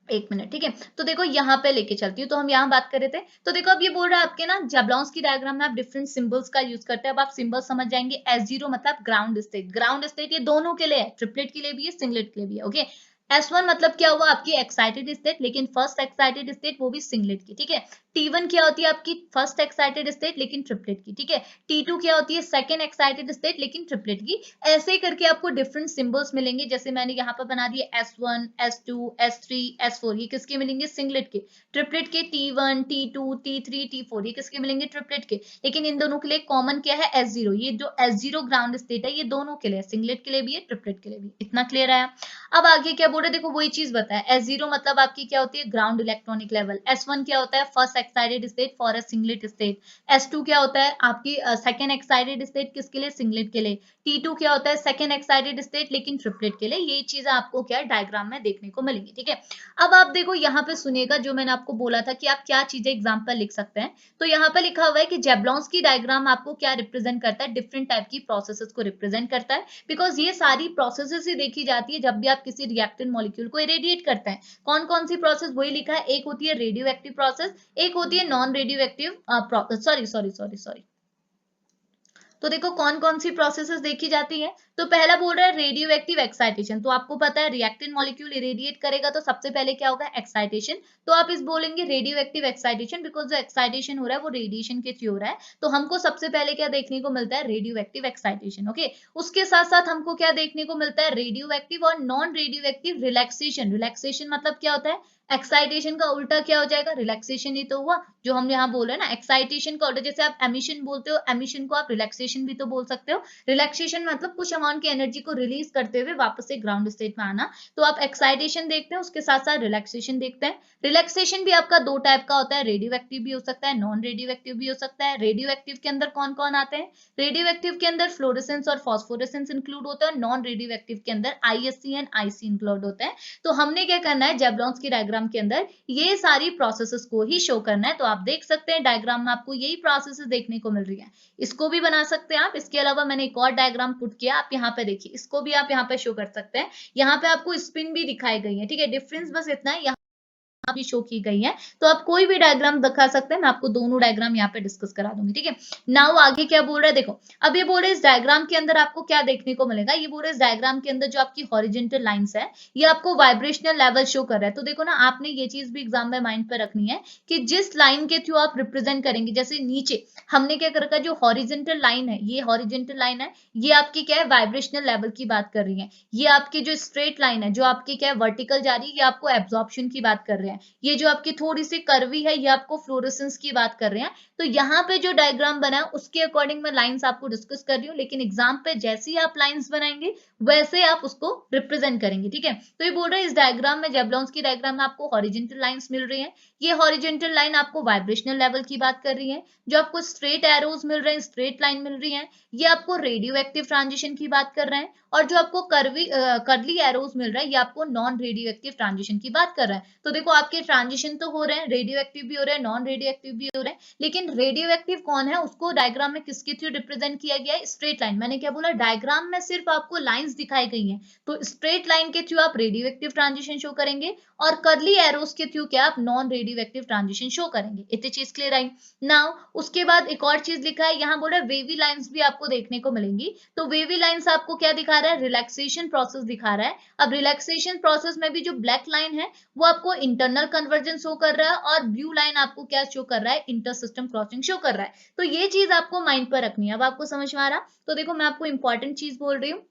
एक मिनट। ठीक है, तो देखो यहाँ पे लेके चलती हूँ। तो हम यहाँ बात कर रहे थे, तो देखो अब ये बोल रहा है आपके ना जबलॉन्स की डायग्राम में आप डिफरेंट सिंबल्स का यूज करते हैं। अब आप सिंबल समझ जाएंगे। S0 मतलब ग्राउंड स्टेट। ग्राउंड स्टेट ये दोनों के लिए है, ट्रिपलेट के लिए भी है, सिंगलेट के लिए भी है। ओके, S1 मतलब क्या हुआ आपकी एक्साइटेड स्टेट, लेकिन फर्स्ट एक्साइटेड स्टेट वो भी सिंगलेट की। ठीक है, T1 क्या होती है आपकी फर्स्ट एक्साइटेड स्टेट लेकिन ट्रिपलेट की। ठीक है, T2 क्या होती है सेकंड एक्साइटेड स्टेट लेकिन ट्रिपलेट की। ऐसे ही करके आपको डिफरेंट सिंबल्स मिलेंगे। जैसे मैंने यहाँ पर बना दिए S1, S2, S3, S4, ये किसके मिलेंगे सिंगलेट के। ट्रिपलेट के T1, T2, T3, T4 ये किसके मिलेंगे ट्रिपलेट के। लेकिन इन दोनों के लिए कॉमन क्या है S0। ये जो S0 ग्राउंड स्टेट है ये दोनों के लिए, सिंगलेट के लिए भी है, ट्रिपलेट के लिए भी। इतना क्लियर है? अब आगे क्या बोल रहे, देखो वही चीज बताया। S0 मतलब आपकी क्या होती है ग्राउंड इलेक्ट्रॉनिक लेवल। S1 क्या होता है first excited state for a singlet state. S2 क्या होता है आपकी सेकंड एक्साइटेड स्टेट किसके लिए सिंगलेट के लिए। T2 क्या होता है सेकंड एक्साइटेड स्टेट लेकिन ट्रिपलेट के लिए। ये चीजें आपको क्या डायग्राम में देखने को मिलेंगी। ठीक है, अब आप देखो यहाँ पे सुनिएगा, जो मैंने आपको बोला था कि आप क्या चीजें एग्जाम्पल लिख सकते हैं। तो यहाँ पे लिखा हुआ है कि जेब्लॉन्स की डायग्राम आपको क्या रिप्रेजेंट करता है, डिफरेंट टाइप की प्रोसेसेस को रिप्रेजेंट करता है। बिकॉज ये सारी प्रोसेसेस ही देखी जाती है जब भी आप किसी रिएक्टेंट मॉलिक्यूल को इरेडिएट करते हैं। कौन कौन सी प्रोसेस वही लिखा है, एक होती है रेडियो एक्टिव प्रोसेस, एक होती है non radio active process. Sorry sorry sorry sorry, तो देखो कौन कौन सी प्रोसेसेस देखी जाती है। तो पहला बोल रहा है रेडियो एक्टिव एक्साइटेशन। तो आपको पता है रिएक्टेंट मॉलिक्यूल इरेडिएट करेगा तो सबसे पहले क्या होगा एक्साइटेशन। तो आप इस बोलेंगे रेडियो एक्टिव एक्साइटेशन, बिकॉज जो एक्साइटेशन हो रहा है वो रेडिएशन के थ्रू हो रहा है। तो हमको सबसे पहले क्या देखने को मिलता है रेडियो एक्टिव एक्साइटेशन। ओके, उसके साथ साथ हमको क्या देखने को मिलता है रेडियो एक्टिव और non radio active relaxation. Relaxation मतलब क्या होता है, एक्साइटेशन का उल्टा क्या हो जाएगा रिलैक्सेशन ही तो हुआ। जो हम यहाँ बोल रहे हैं ना एक्साइटेशन का उल्टा, जैसे आप एमिशन बोलते हो, एमिशन को आप रिलैक्सेशन भी तो बोल सकते हो। रिलैक्सेशन मतलब कुछ अमाउंट की एनर्जी को रिलीज करते हुए वापस से ग्राउंड स्टेट में आना। तो आप एक्साइटेशन देखते हैं, उसके साथ साथ रिलैक्सेशन देखते हैं। रिलैक्सेशन भी आपका दो टाइप का होता है, रेडियो एक्टिव भी हो सकता है, नॉन रेडियो एक्टिव भी हो सकता है। रेडियो एक्टिव के अंदर कौन कौन आते हैं, रेडियो एक्टिव के अंदर फ्लोरेसेंस और फॉस्फोरेसेंस इंक्लूड होता है, नॉन रेडियो एक्टिव के अंदर आईएससी एंड आईसी इंक्लूड होते हैं। तो हमने क्या करना है जेब्लॉन्स की डायग्राम के अंदर ये सारी प्रोसेसेस को ही शो करना है। तो आप देख सकते हैं डायग्राम में आपको यही प्रोसेसेस देखने को मिल रही है। इसको भी बना सकते हैं आप। इसके अलावा मैंने एक और डायग्राम पुट किया, आप यहाँ पे देखिए, इसको भी आप यहाँ पे शो कर सकते हैं। यहाँ पे आपको स्पिन भी दिखाई गई है। ठीक है, डिफरेंस बस इतना है, भी शो की गई है। तो आप कोई भी डायग्राम दिखा सकते हैं, मैं आपको दोनों डायग्राम यहाँ पे डिस्कस करा दूंगी। ठीक है, नाउ आगे क्या बोल रहा है देखो। अब ये बोल रहे इस डायग्राम के अंदर आपको क्या देखने को मिलेगा, ये बोल रहे इस डायग्राम के अंदर जो आपकी हॉरिजेंटल लाइंस है ये आपको वाइब्रेशनल लेवल शो कर रहा है। तो देखो ना, आपने ये चीज भी एग्जाम में माइंड पे रखनी है कि जिस लाइन के थ्रू आप रिप्रेजेंट करेंगे, जैसे नीचे हमने क्या कर रखा है, जो हॉरिजेंटल लाइन है, ये हॉरिजेंटल लाइन है, ये आपकी क्या है वाइब्रेशनल लेवल की बात कर रही है। ये आपकी जो स्ट्रेट लाइन है जो आपकी क्या है वर्टिकल जा रही है, ये आपको एब्जॉर्प्शन की बात कर रहे हैं। ये जो आपकी थोड़ी सी कर्वी है ये आपको फ्लोरेसेंस की बात कर रहे हैं। तो यहाँ पे जो डायग्राम बना है उसके अकॉर्डिंग मैं लाइंस आपको डिस्कस कर रही हूँ, लेकिन एग्जाम पे जैसे ही आप लाइंस बनाएंगे वैसे आप उसको रिप्रेजेंट करेंगे। ठीक है, तो ये बोल रहे हैं इस डायग्राम में, जेब्लॉन्स की डायग्राम में आपको हॉरिजेंटल लाइंस मिल रही है। ये हॉरिजेंटल लाइन आपको वाइब्रेशनल लेवल की बात कर रही है। जो आपको स्ट्रेट एरोज मिल रहे हैं, स्ट्रेट लाइन मिल रही है, ये आपको रेडियो एक्टिव ट्रांजिशन की बात कर रहे हैं। और जो आपको कर्ली एरोज मिल रहा है ये आपको नॉन रेडियो एक्टिव ट्रांजिशन की बात कर रहा है। तो देखो आपके ट्रांजिशन तो हो रहे हैं, रेडियो एक्टिव भी हो रहे हैं, नॉन रेडियो एक्टिव भी हो रहे हैं, लेकिन रेडियो एक्टिव कौन है उसको डायग्राम में किसके थ्रू रिप्रेजेंट किया गया है, स्ट्रेट लाइन। मैंने क्या बोला, डायग्राम में सिर्फ आपको लाइंस दिखाई गई हैं, तो स्ट्रेट लाइन के थ्रू आप रेडियो एक्टिव ट्रांजिशन शो करेंगे और कर्ली एरोस के थ्रू क्या आप non radio active transition show करेंगे। इतनी चीज क्लियर आई? नाउ उसके बाद एक और चीज लिखा है, यहाँ बोला वेवी लाइंस भी आपको देखने को मिलेंगी। तो वेवी लाइंस आपको क्या दिखा रहा है, रिलैक्सेशन प्रोसेस दिखा रहा है। अब रिलैक्सेशन प्रोसेस में भी जो ब्लैक लाइन है वो आपको इंटरनल कन्वर्जन शो कर रहा है और ब्लू लाइन आपको क्या शो कर रहा है, इंटर सिस्टम क्रॉसिंग शो कर रहा है। तो ये चीज आपको माइंड पर रखनी है। अब आपको समझ में आ रहा? तो देखो मैं आपको इंपॉर्टेंट चीज बोल रही हूँ,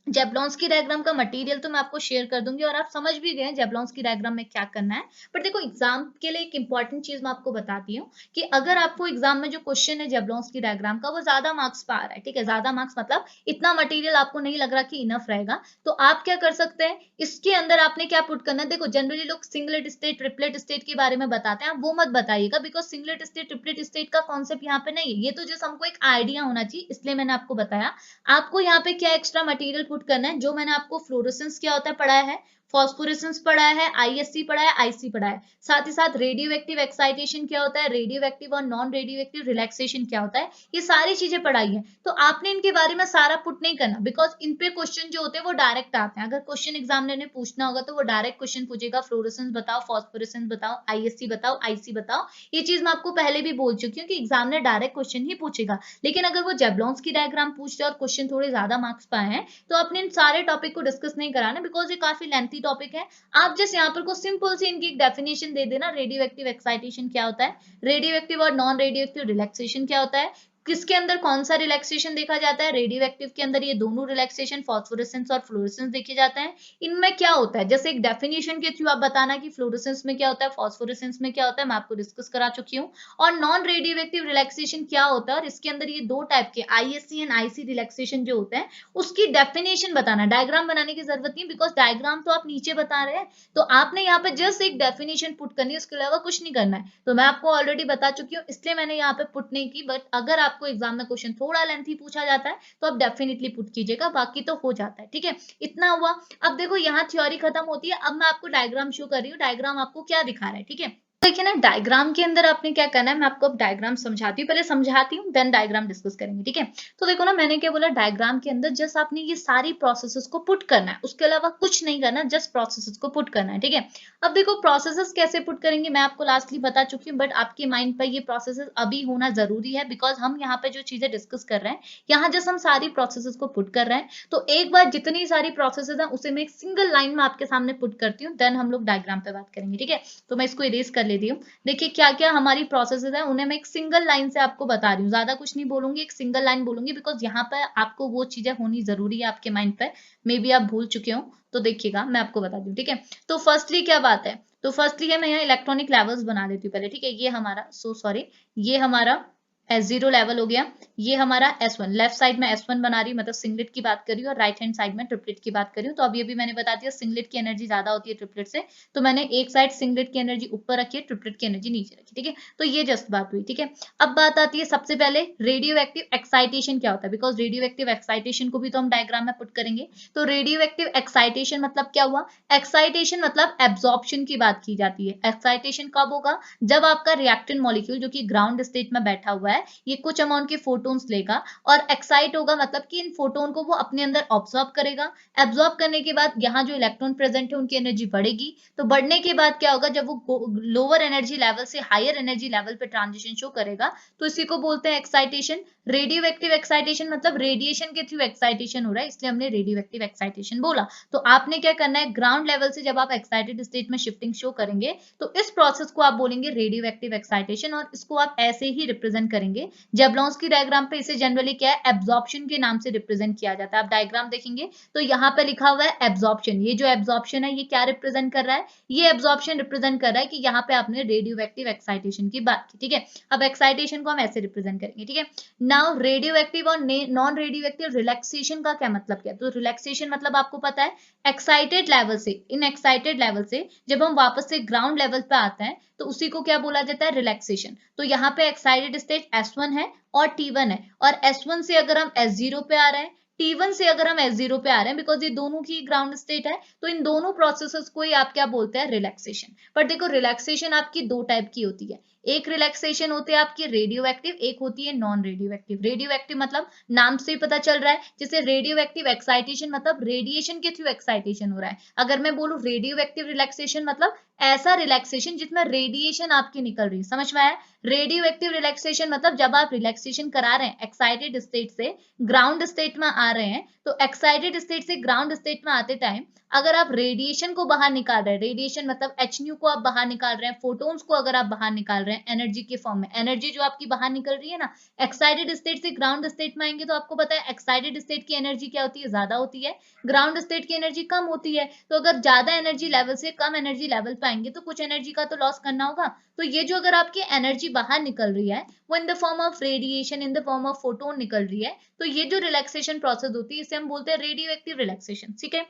जेब्लॉन्स्की डायग्राम का मटेरियल तो मैं आपको शेयर कर दूंगी और आप समझ भी गए जेब्लॉन्स्की डायग्राम में क्या करना है। बट देखो एग्जाम के लिए एक इंपॉर्टेंट चीज मैं आपको बताती हूँ कि अगर आपको एग्जाम में जो क्वेश्चन है जेब्लॉन्स्की डायग्राम का वो ज्यादा मार्क्स पा रहा है, ठीक है, ज्यादा मार्क्स मतलब इतना मटेरियल आपको नहीं लग रहा कि इनफ रहेगा, तो आप क्या कर सकते हैं, इसके अंदर आपने क्या पुट करना है। देखो जनरली लोग सिंगलेट स्टेट ट्रिपलेट स्टेट के बारे में बताते हैं, आप वो मत बताइएगा, because singlet state triplet state का कॉन्सेप्ट यहाँ पे नहीं है, ये तो जस्ट हमको एक आइडिया होना चाहिए, इसलिए मैंने आपको बताया। आपको यहाँ पे क्या एक्स्ट्रा मटेरियल पुट करना है, जो मैंने आपको फ्लोरोसेंस क्या होता है पढ़ाया है, फॉस्फोरेसेंस पढ़ाया है, आईएससी पढ़ाया है, आईसी पढ़ाया है, साथ ही साथ रेडियो एक्टिव एक्साइटेशन क्या होता है, रेडियो एक्टिव और नॉन रेडियो एक्टिव रिलैक्सेशन क्या होता है, ये सारी चीजें पढ़ाई है। तो आपने इनके बारे में सारा पुट नहीं करना, बिकॉज इन पे क्वेश्चन जो होते हैं वो डायरेक्ट आते हैं। अगर क्वेश्चन एग्जामिनर ने पूछना होगा तो वो डायरेक्ट क्वेश्चन पूछेगा, फ्लोरोसेंस बताओ, फॉस्फोरेसेंस बताओ, आईएससी बताओ, आईसी बताओ। ये चीज मैं आपको पहले भी बोल चुकी हूँ कि एग्जामिनर डायरेक्ट क्वेश्चन ही पूछेगा। लेकिन अगर वो जेब्लॉन्स की डायग्राम पूछ रहे और क्वेश्चन थोड़े ज्यादा मार्क्स पाए हैं, तो आपने इन सारे टॉपिक को डिस्कस नहीं कराना, बिकॉज ये काफी लेंथी टॉपिक है। आप जस्ट यहाँ पर को सिंपल सी इनकी एक डेफिनेशन दे देना, रेडियो एक्टिव एक्साइटेशन क्या होता है, रेडियो एक्टिव और नॉन रेडियो एक्टिव रिलैक्सेशन क्या होता है, किसके अंदर कौन सा रिलैक्सेशन देखा जाता है, रेडियो एक्टिव के अंदर ये दोनों रिलैक्सेशन फॉस्फोरेसेंस और फ्लोरेसेंस देखे जाते हैं, इनमें क्या होता है, जैसे एक डेफिनेशन के थ्रू आप बताना कि फ्लोरेसेंस में क्या होता है, फॉस्फोरेसेंस में क्या होता है, मैं आपको डिस्कस करा चुकी हूँ। और नॉन रेडियो एक्टिव रिलैक्सेशन क्या होता है, और इसके अंदर ये दो टाइप के आईएससी एंड आईसी रिलैक्सेशन जो होते हैं उसकी डेफिनेशन बताना। डायग्राम बनाने की जरूरत नहीं, बिकॉज डायग्राम तो आप नीचे बता रहे हैं, तो आपने यहाँ पे जस्ट एक डेफिनेशन पुट करनी है, उसके अलावा कुछ नहीं करना है। तो मैं आपको ऑलरेडी बता चुकी हूँ, इसलिए मैंने यहाँ पे पुट नहीं की। बट अगर आपको एग्जाम में क्वेश्चन थोड़ा लेंथी पूछा जाता है तो आप डेफिनेटली पुट कीजिएगा, बाकी तो हो जाता है, ठीक है। इतना हुआ। अब देखो यहाँ थ्योरी खत्म होती है, अब मैं आपको डायग्राम शो कर रही हूँ, डायग्राम आपको क्या दिखा रहा है, ठीक है। देखिए ना, डायग्राम के अंदर आपने क्या करना है, मैं आपको अब डायग्राम समझाती हूँ, पहले समझाती हूँ देन डायग्राम डिस्कस करेंगे, ठीक है। तो देखो ना, मैंने क्या बोला, डायग्राम के अंदर जस्ट आपने ये सारी प्रोसेसेस को पुट करना है, उसके अलावा कुछ नहीं करना, जस्ट प्रोसेसेस को पुट करना है, ठीक है। अब देखो प्रोसेसेस कैसे पुट करेंगे मैं आपको लास्टली बता चुकी हूँ, बट आपके माइंड पर ये प्रोसेसेस अभी होना जरूरी है, बिकॉज हम यहाँ पे जो चीजें डिस्कस कर रहे हैं, यहाँ जस्ट हम सारी प्रोसेसेस को पुट कर रहे हैं। तो एक बार जितनी सारी प्रोसेसेस है उसे मैं एक सिंगल लाइन में आपके सामने पुट करती हूँ, देन हम लोग डायग्राम पे बात करेंगे, ठीक है। तो मैं इसको इरेज कर लेती हूँ। देखिए क्या क्या हमारी प्रोसेसेस है, उन्हें मैं एक सिंगल लाइन से आपको बता रही हूँ, ज्यादा कुछ नहीं बोलूंगी, एक सिंगल लाइन बोलूंगी, बिकॉज यहाँ पर आपको वो चीजें होनी जरूरी है आपके माइंड पे, मे बी आप भूल चुके हो। तो देखिएगा मैं आपको बता दूं, ठीक है। तो फर्स्टली क्या बात है, तो फर्स्टली है, मैं यहाँ इलेक्ट्रॉनिक लेवल्स बना देती हूँ पहले, ठीक है। ये हमारा सॉरी, ये हमारा S0 लेवल हो गया, ये हमारा S1, लेफ्ट साइड में S1 बना रही हूँ, मतलब सिंगलेट की बात करी और राइट हैंड साइड में ट्रिपलेट की बात करी हूँ। तो अब ये भी मैंने बता दिया, सिंगलेट की एनर्जी ज्यादा होती है ट्रिपलेट से, तो मैंने एक साइड सिंगलेट की एनर्जी ऊपर रखी है, ट्रिपलेट की एनर्जी नीचे रखी, ठीक है। तो ये जस्ट बात हुई, ठीक है। अब बात आती है सबसे पहले रेडियो एक्टिव एक्साइटेशन क्या होता है, बिकॉज रेडियो एक्टिव एक्साइटेशन को भी तो हम डायग्राम में पुट करेंगे। तो रेडियो एक्टिव एक्साइटेशन मतलब क्या हुआ, एक्साइटेशन मतलब एब्जॉर्प्शन की बात की जाती है। एक्साइटेशन कब होगा, जब आपका रिएक्टेंट मॉलिक्यूल जो कि ग्राउंड स्टेट में बैठा हुआ है, ये कुछ अमाउंट के फोटोन्स लेगा और एक्साइट होगा, मतलब कि इन फोटोन को वो अपने अंदर ऑब्जॉर्ब करेगा। एब्जॉर्ब करने के बाद यहाँ जो इलेक्ट्रॉन प्रेजेंट है उनकी एनर्जी बढ़ेगी। तो बढ़ने के बाद क्या होगा, जब वो लोअर एनर्जी लेवल से हायर एनर्जी लेवल पे ट्रांजिशन शो करेगा, तो इसी को बोलते हैं एक्साइटेशन। रेडियो एक्टिव एक्साइटेशन मतलब रेडिएशन के थ्रू एक्साइटेशन हो रहा है, इसलिए हमने रेडियो एक्टिव एक्साइटेशन बोला। तो आपने क्या करना है, ग्राउंड लेवल से जब आप एक्साइटेड स्टेट में शिफ्टिंग शो करेंगे, तो इस प्रोसेस को आप बोलेंगे रेडियो एक्टिव एक्साइटेशन, और इसको आप ऐसे ही रिप्रेजेंट करेंगे। जेब्लॉन्स्की डायग्राम पे इसे जनरली क्या है, एब्जॉर्प्शन के नाम से रिप्रेजेंट किया जाता है। आप डायग्राम देखेंगे तो यहाँ पे लिखा हुआ है एब्जॉर्प्शन, ये जो एब्जॉर्प्शन है ये क्या रिप्रेजेंट कर रहा है, ये एब्जॉर्प्शन रिप्रेजेंट कर रहा है कि यहाँ पे आपने रेडियो एक्टिव एक्साइटेशन की बात की, ठीक है। अब एक्साइटेशन को हम ऐसे रिप्रेजेंट करेंगे, ठीक है। नाउ रेडियो एक्टिव और नॉन रेडियो एक्टिव रिलैक्सेशन का क्या मतलब, क्या तो रिलैक्सेशन मतलब आपको पता है, एक्साइटेड लेवल से, इन एक्साइटेड लेवल से जब हम वापस से ग्राउंड लेवल पे आते हैं तो उसी को क्या बोला जाता है, रिलैक्सेशन। तो यहाँ पे एक्साइटेड स्टेज S1 है और T1 है, और S1 से अगर हम S0 पे आ रहे हैं, T1 से अगर हम S0 पे आ रहे हैं, बिकॉज ये दोनों की ग्राउंड स्टेट है, तो इन दोनों प्रोसेसेस को ही आप क्या बोलते हैं, रिलैक्सेशन। पर देखो रिलैक्सेशन आपकी दो टाइप की होती है, एक रिलैक्सेशन होती है आपकी रेडियो एक्टिव, एक होती है non radio active. Radio active मतलब नाम से ही पता चल रहा है, जैसे रेडियो एक्टिव एक्साइटेशन मतलब रेडिएशन के थ्रू एक्साइटेशन हो रहा है। अगर मैं बोलूं रेडियो एक्टिव रिलैक्सेशन मतलब ऐसा रिलैक्सेशन जिसमें रेडिएशन आपकी निकल रही है, समझ में आया। रेडियो एक्टिव रिलैक्सेशन मतलब जब आप रिलैक्सेशन करा रहे हैं एक्साइटेड स्टेट से ग्राउंड स्टेट में आ रहे हैं, तो एक्साइटेड स्टेट से ग्राउंड स्टेट में आते टाइम अगर आप रेडिएशन को बाहर निकाल रहे हैं, रेडिएशन मतलब एच न्यू को आप बाहर निकाल रहे हैं, फोटोन्स को अगर आप बाहर निकाल रहे हैं, रहे हैं एनर्जी के फॉर्म में, एनर्जी जो आपकी बाहर निकल रही है ना, एक्साइटेड स्टेट से ग्राउंड स्टेट में आएंगे तो आपको पता है एक्साइटेड स्टेट की एनर्जी क्या होती है, ज्यादा होती है, ग्राउंड स्टेट की एनर्जी कम होती है। तो अगर ज्यादा एनर्जी लेवल से कम एनर्जी लेवल पे आएंगे तो कुछ एनर्जी का तो लॉस करना होगा। तो ये जो अगर आपकी एनर्जी बाहर निकल रही है वो in the form of radiation, in the form of photon निकल रही है, तो ये जो रिलैक्सेशन प्रोसेस होती है इसे हम बोलते हैं रेडियो एक्टिव रिलैक्सेशन। ठीक है,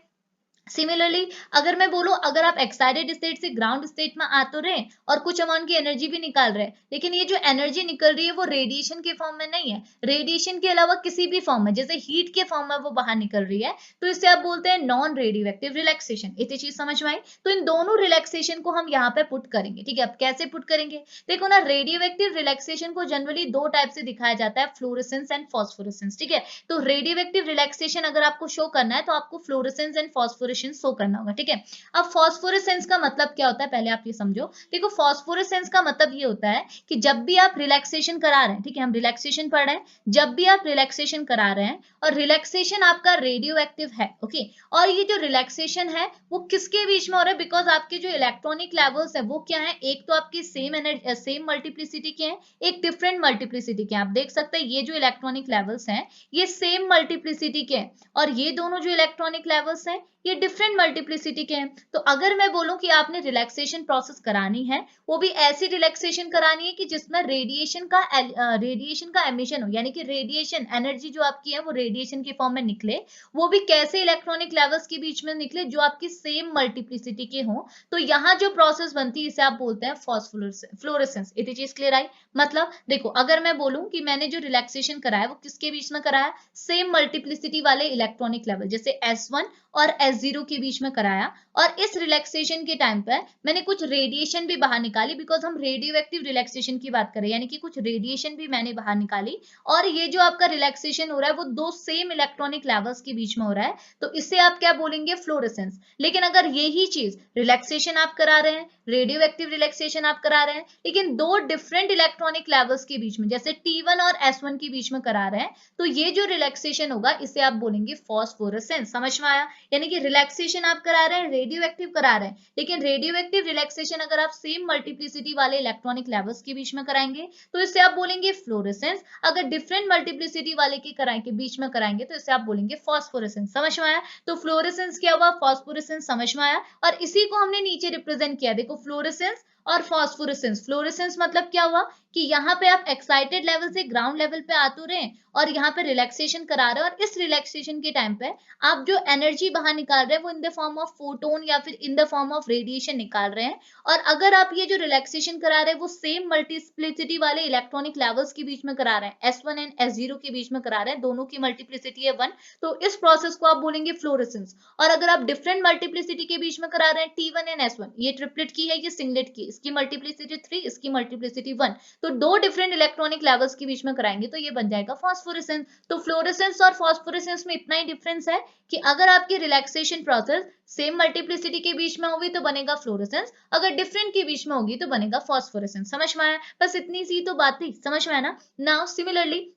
सिमिलरली अगर मैं बोलूं अगर आप एक्साइटेड स्टेट से ग्राउंड स्टेट में आ तो रहे और कुछ अमाउंट की एनर्जी भी निकाल रहे हैं, लेकिन ये जो एनर्जी निकल रही है वो रेडिएशन के फॉर्म में नहीं है, रेडिएशन के अलावा किसी भी फॉर्म में जैसे हीट के फॉर्म में वो बाहर निकल रही है, तो इसे आप बोलते हैं नॉन रेडियो एक्टिव रिलैक्सेशन। इतनी चीज समझ में आई? तो इन दोनों रिलैक्सेशन को हम यहाँ पे पुट करेंगे। ठीक है, अब कैसे पुट करेंगे? देखो ना, रेडियो एक्टिव रिलैक्सेशन को जनरली दो टाइप से दिखाया जाता है, फ्लोरेसेंस एंड फॉस्फोरेसेंस। ठीक है, तो रेडियो एक्टिव रिलैक्सेशन अगर आपको शो करना है तो आपको फ्लोरेसेंस एंड फॉस्फोरेसेंस शो करना होगा। ठीक है, अब फॉस्फोरेसेंस का मतलब क्या होता है पहले आप ये समझो। देखो, फॉस्फोरेसेंस का मतलब ये होता है कि जब भी आप रिलैक्सेशन करा रहे हैं, ठीक है, हम रिलैक्सेशन पढ़ रहे हैं, जब भी आप रिलैक्सेशन करा रहे हैं और रिलैक्सेशन आपका रेडियो एक्टिव है, ओके, और ये जो रिलैक्सेशन है वो किसके बीच में हो रहा है? बिकॉज आपके जो इलेक्ट्रॉनिक लेवल्स है वो क्या है, एक तो आपके सेम एनर्जी सेम मल्टीप्लिसिटी के हैं, एक डिफरेंट मल्टीप्लिसिटी के हैं। आप देख सकते हैं ये जो इलेक्ट्रॉनिक लेवल्स हैं ये सेम मल्टीप्लिसिटी के हैं, और ये दोनों जो इलेक्ट्रॉनिक लेवल्स हैं ये डिफरेंट मल्टीप्लिसिटी के हैं। तो अगर मैं बोलूं कि आपने रिलैक्सेशन प्रोसेस करानी है, वो भी ऐसी रिलैक्सेशन करानी है कि जिसमें रेडिएशन का एमिशन हो, यानी कि रेडिएशन एनर्जी जो आपकी है वो रेडिएशन के फॉर्म में निकले, वो भी कैसे इलेक्ट्रॉनिक लेवल्स के बीच में निकले, जो आपकी सेम मल्टीप्लिसिटी के हो। तो यहाँ जो प्रोसेस बनती है इसे आप बोलते हैं फ्लोरेसेंस। इतनी चीज क्लियर आई? मतलब देखो, अगर मैं बोलूं कि मैंने जो रिलैक्सेशन कराया वो किसके बीच में कराया, सेम मल्टीप्लिसिटी वाले इलेक्ट्रॉनिक लेवल जैसे S1 और S0 के बीच में कराया, और इस रिलैक्सेशन के टाइम पर मैंने कुछ रेडिएशन भी बाहर निकाली, बिकॉज हम रेडियो एक्टिव रिलैक्सेशन की बात करें, यानी कि कुछ रेडिएशन भी मैंने बाहर निकाली, और ये जो आपका रिलैक्सेशन हो रहा है वो दो सेम इलेक्ट्रॉनिक लेवल्स के बीच में हो रहा है, तो इससे आप क्या बोलेंगे, फ्लोरेसेंस। लेकिन अगर यही चीज रिलैक्सेशन आप करा रहे हैं, रेडियो एक्टिव रिलैक्सेशन आप करा रहे हैं, लेकिन दो डिफरेंट इलेक्ट्रॉनिक लेवल्स के बीच में जैसे T1 और S1 के बीच में करा रहे हैं, तो ये जो रिलैक्सेशन होगा इसे आप बोलेंगे फॉस्फोरेसेंस। समझ में आया? यानी कि रिलैक्सेशन आप करा रहे हैं, रेडियो एक्टिव करा रहे हैं, लेकिन रेडियो एक्टिव रिलैक्सेशन अगर आप सेम मल्टीप्लिसिटी वाले इलेक्ट्रॉनिक लेवल्स के बीच में कराएंगे तो इसे आप बोलेंगे फ्लोरेसेंस, अगर डिफरेंट मल्टीप्लिसिटी वाले के बीच में कराएंगे तो इसे आप बोलेंगे फॉस्फोरेसेंस। समझ में आया? तो फ्लोरेसेंस क्या हुआ, फॉस्फोरेसेंस समझ में आया, और इसी को हमने नीचे रिप्रेजेंट किया। देखो, फ्लोरेसेंस और फॉस्फोरेसेंस, फ्लोरेसेंस मतलब क्या हुआ कि यहाँ पे आप एक्साइटेड लेवल से ग्राउंड लेवल पे आ तो रहे हैं और यहाँ पे रिलैक्सेशन करा रहे हैं, और इस रिलैक्सेशन के टाइम पे आप जो एनर्जी बाहर निकाल रहे हैं वो in the form of photon या फिर in the form of radiation निकाल रहे हैं। और अगर आप ये जो रिलैक्सेशन करा रहे हैं वो सेम मल्टीप्लिसिटी वाले इलेक्ट्रॉनिक लेवल्स के बीच में करा रहे हैं, S1 एंड S0 के बीच में करा रहे हैं, दोनों की मल्टीप्लिसिटी है 1, तो इस प्रोसेस को आप बोलेंगे फ्लोरेसेंस। और अगर आप डिफरेंट मल्टीप्लिसिटी के बीच में करा रहे हैं T1 एंड S1, ये ट्रिपलेट की है, ये सिंगलेट की, इसकी मल्टीप्लिसिटी 3, इसकी मल्टीप्लिसिटी 1, तो दो डिफरेंट इलेक्ट्रॉनिक लेवल्स के बीच में कराएंगे तो ये बन जाएगा फॉस्फोरेसेंस। तो फ्लोरेसेंस और फॉस्फोरेसेंस में इतना ही डिफरेंस है कि अगर आपकी रिलैक्सेशन प्रोसेस सेम मल्टीप्लिसिटी के बीच में होगी तो बनेगा फ्लोरेसेंस, अगर डिफरेंट के बीच में होगी तो बनेगा फॉस्फोरेसेंस। समझ में आया? बस इतनी सी तो बात थी, समझ में आया ना? नाउ सिमिलरली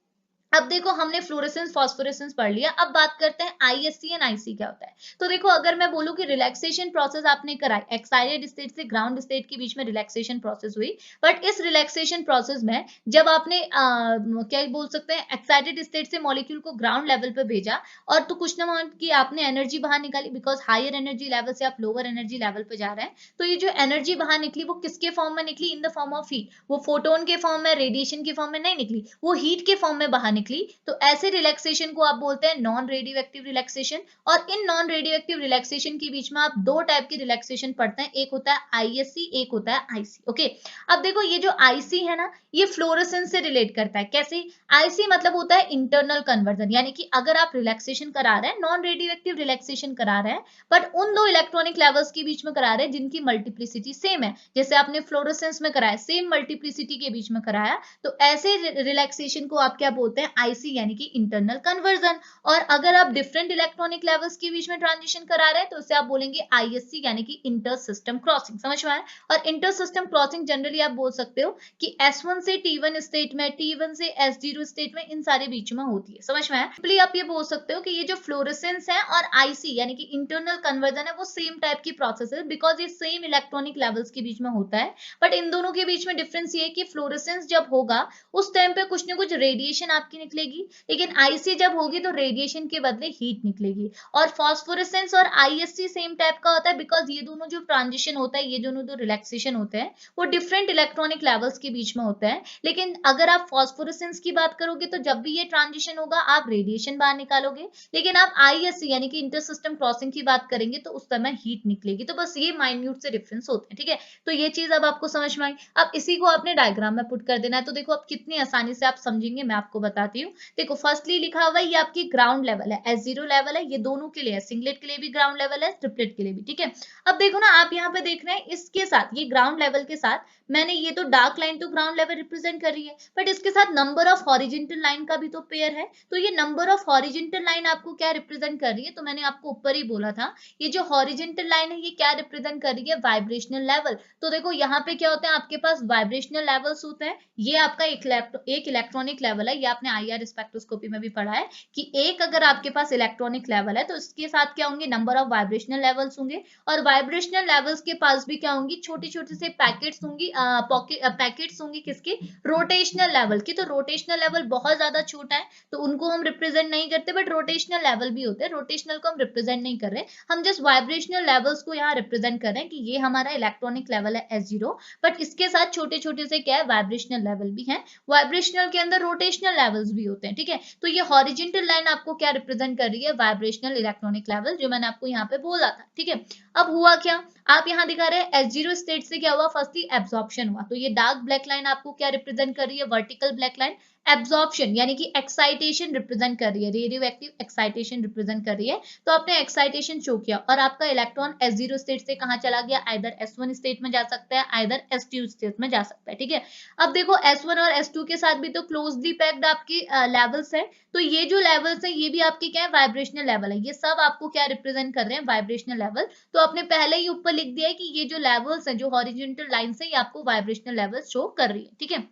अब देखो, हमने फ्लोरेसेंस फॉस्फोरेसेंस पढ़ लिया, अब बात करते हैं आईएससी एंड आईसी क्या होता है। तो देखो, अगर मैं बोलूं कि रिलैक्सेशन प्रोसेस आपने कराई, एक्साइटेड स्टेट से ग्राउंड स्टेट के बीच में रिलैक्सेशन प्रोसेस हुई, बट इस रिलैक्सेशन प्रोसेस में जब आपने क्या बोल सकते हैं, एक्साइटेड स्टेट से मॉलिक्यूल को ग्राउंड लेवल पे भेजा और तो कुछ ना की आपने एनर्जी बाहर निकाली, बिकॉज हायर एनर्जी लेवल से आप लोअर एनर्जी लेवल पे जा रहे हैं, तो ये जो एनर्जी बाहर निकली वो किसके फॉर्म में निकली, in the form of heat, वो फोटोन के फॉर्म में, रेडिएशन के फॉर्म में नहीं निकली, वो हीट के फॉर्म में बाहर निकली। तो ऐसे रिलैक्सेशन को आप बोलते हैं नॉन रेडियो एक्टिव रिलैक्सेशन। और इन नॉन रेडियो एक्टिव रिलैक्सेशन के बीच में आप दो टाइप की रिलैक्सेशन पढ़ते हैं, एक होता है आईएससी, एक होता है आईसी। ओके, अब देखो, ये जो आईसी है ना, ये फ्लोरेसेंस से रिलेट करता है। कैसे? आईसी मतलब होता है इंटरनल कन्वर्जन, यानी कि अगर आप रिलैक्सेशन करा रहे हैं, नॉन रेडियो एक्टिव रिलैक्सेशन करा रहे हैं, बट उन दो इलेक्ट्रॉनिक लेवल्स के बीच में करा रहे हैं जिनकी मल्टीप्लिसिटी सेम है, जैसे आपने फ्लोरेसेंस में कराया, सेम मल्टीप्लिसिटी के बीच में कराया, तो ऐसे रिलैक्सेशन को आप क्या बोलते हैं, आईसी यानी कि इंटरनल कन्वर्जन। और अगर आप डिफरेंट इलेक्ट्रॉनिक लेवल्स के बीच में ट्रांजिशन करा रहे हैं तो उसे आप बोलेंगे आईएससी यानी कि इंटर सिस्टम क्रॉसिंग। समझ में आया? और इंटर सिस्टम क्रॉसिंग जनरली आप बोल सकते हो कि S1 से T1 स्टेट में, T1 से S0 स्टेट में, इन सारे बीच में होती है। समझ में आया? सिंपली आप ये बोल सकते हो कि ये जो फ्लोरेसेंस है और आईसी यानी कि इंटरनल कन्वर्जन है वो सेम टाइप की प्रोसेस है, बिकॉज ये सेम इलेक्ट्रॉनिक लेवल्स के बीच में होता है। बट इन दोनों के बीच में डिफरेंस ये है कि फ्लोरेसेंस जब होगा उस टाइम पे कुछ ना कुछ रेडिएशन आपकी निकलेगी, लेकिन आईसी जब होगी तो रेडिएशन के बदले हीट निकलेगी। और फॉस्फोरेसेंस और आईएससी सेम टाइप का होता है, बिकॉज ये दोनों जो ट्रांजिशन होता है, ये दोनों जो रिलैक्सेशन होते हैं वो डिफरेंट इलेक्ट्रॉनिक लेवल्स के बीच में होता है। लेकिन अगर आप फॉस्फोरेसेंस की बात करोगे तो जब भी ये ट्रांजिशन होगा आप रेडिएशन बाहर निकालोगे, लेकिन आप आईएससी यानी कि इंटर सिस्टम क्रॉसिंग की बात करेंगे तो उस समय हीट निकलेगी। तो बस ये माइन्यूट से डिफरेंस होते हैं, ठीक है। तो ये चीज अब आपको समझ में आई। अब इसी को आपने डायग्राम में पुट कर देना है। तो देखो अब कितनी आसानी से आप समझेंगे मैं आपको बताती हूँ। देखो फर्स्टली लिखा हुआ है ये आपकी ग्राउंड लेवल है, S0 लेवल है, ये दोनों के लिए है, सिंगलेट के लिए भी ग्राउंड लेवल है, ट्रिपलेट के लिए भी, ठीक है। अब देखो ना आप यहाँ पे देख रहे हैं इसके साथ, ये ग्राउंड लेवल के साथ मैंने ये तो डार्क लाइन तो ग्राउंड लेवल रिप्रेजेंट कर रही है, बट इसके साथ नंबर ऑफ हॉरिजॉन्टल लाइन का भी तो पेयर है। तो ये नंबर ऑफ हॉरिजॉन्टल लाइन आपको क्या रिप्रेजेंट कर रही है? तो मैंने आपको ऊपर ही बोला था, ये जो हॉरिजॉन्टल लाइन है ये क्या रिप्रेजेंट कर रही है? Vibrational level. तो देखो यहाँ पे क्या होता है, आपके पास वाइब्रेशनल लेवल्स होते हैं। ये आपका एक इलेक्ट्रॉनिक लेवल है, ये आपने आईआर स्पेक्ट्रोस्कोपी में भी पढ़ा है कि एक अगर आपके पास इलेक्ट्रॉनिक लेवल है तो इसके साथ क्या होंगे? नंबर ऑफ वाइब्रेशनल लेवल्स होंगे। और वाइब्रेशनल लेवल्स के पास भी क्या होंगी? छोटी छोटी से पैकेट्स होंगी, पैकेट्स होंगी किसकी? रोटेशनल लेवल की। तो रोटेशनल लेवल बहुत ज्यादा छोटा है तो उनको हम रिप्रेजेंट नहीं करते, बट रोटेशनल लेवल भी होते हैं, रोटेशनल को हम रिप्रेजेंट नहीं कर रहे, हम जस्ट वाइब्रेशनल लेवल्स को यहाँ रिप्रेजेंट कर रहे हैं कि ये हमारा इलेक्ट्रॉनिक लेवल है S0, बट इसके साथ छोटे छोटे से क्या है? वाइब्रेशनल लेवल भी है। वाइब्रेशनल के अंदर रोटेशनल लेवल्स भी होते हैं, ठीक है। तो ये हॉरिजॉन्टल लाइन आपको क्या रिप्रेजेंट कर रही है? वाइब्रेशनल इलेक्ट्रॉनिक लेवल, जो मैंने आपको यहाँ पे बोला था, ठीक है। अब हुआ क्या, आप यहाँ दिखा रहे हैं S0 स्टेट से क्या हुआ? फर्स्टली एब्जॉर्प्शन हुआ। तो ये डार्क ब्लैक लाइन आपको क्या रिप्रेजेंट कर रही है? वर्टिकल ब्लैक लाइन एब्जॉर्प्शन यानी कि एक्साइटेशन रिप्रेजेंट कर रही है, रेडियो एक्टिव एक्साइटेशन रिप्रेजेंट कर रही है। तो आपने एक्साइटेशन शो किया और आपका इलेक्ट्रॉन S0 स्टेट से कहाँ चला गया? आइदर S1 स्टेट में जा सकता है, आइदर S2 स्टेट में जा सकता है, ठीक है। अब देखो S1 और S2 के साथ भी तो क्लोजली पैक्ड आपकी लेवल्स है। तो ये जो लेवल्स है ये भी आपकी क्या है? वाइब्रेशनल लेवल है। ये सब आपको क्या रिप्रेजेंट कर रहे हैं? Vibrational level. तो आपने पहले ही ऊपर लिख दिया है कि ये जो लेवल्स है, जो हॉरिजॉन्टल लाइन से, ये आपको वाइब्रेशनल लेवल्स शो कर रही है, ठीक है।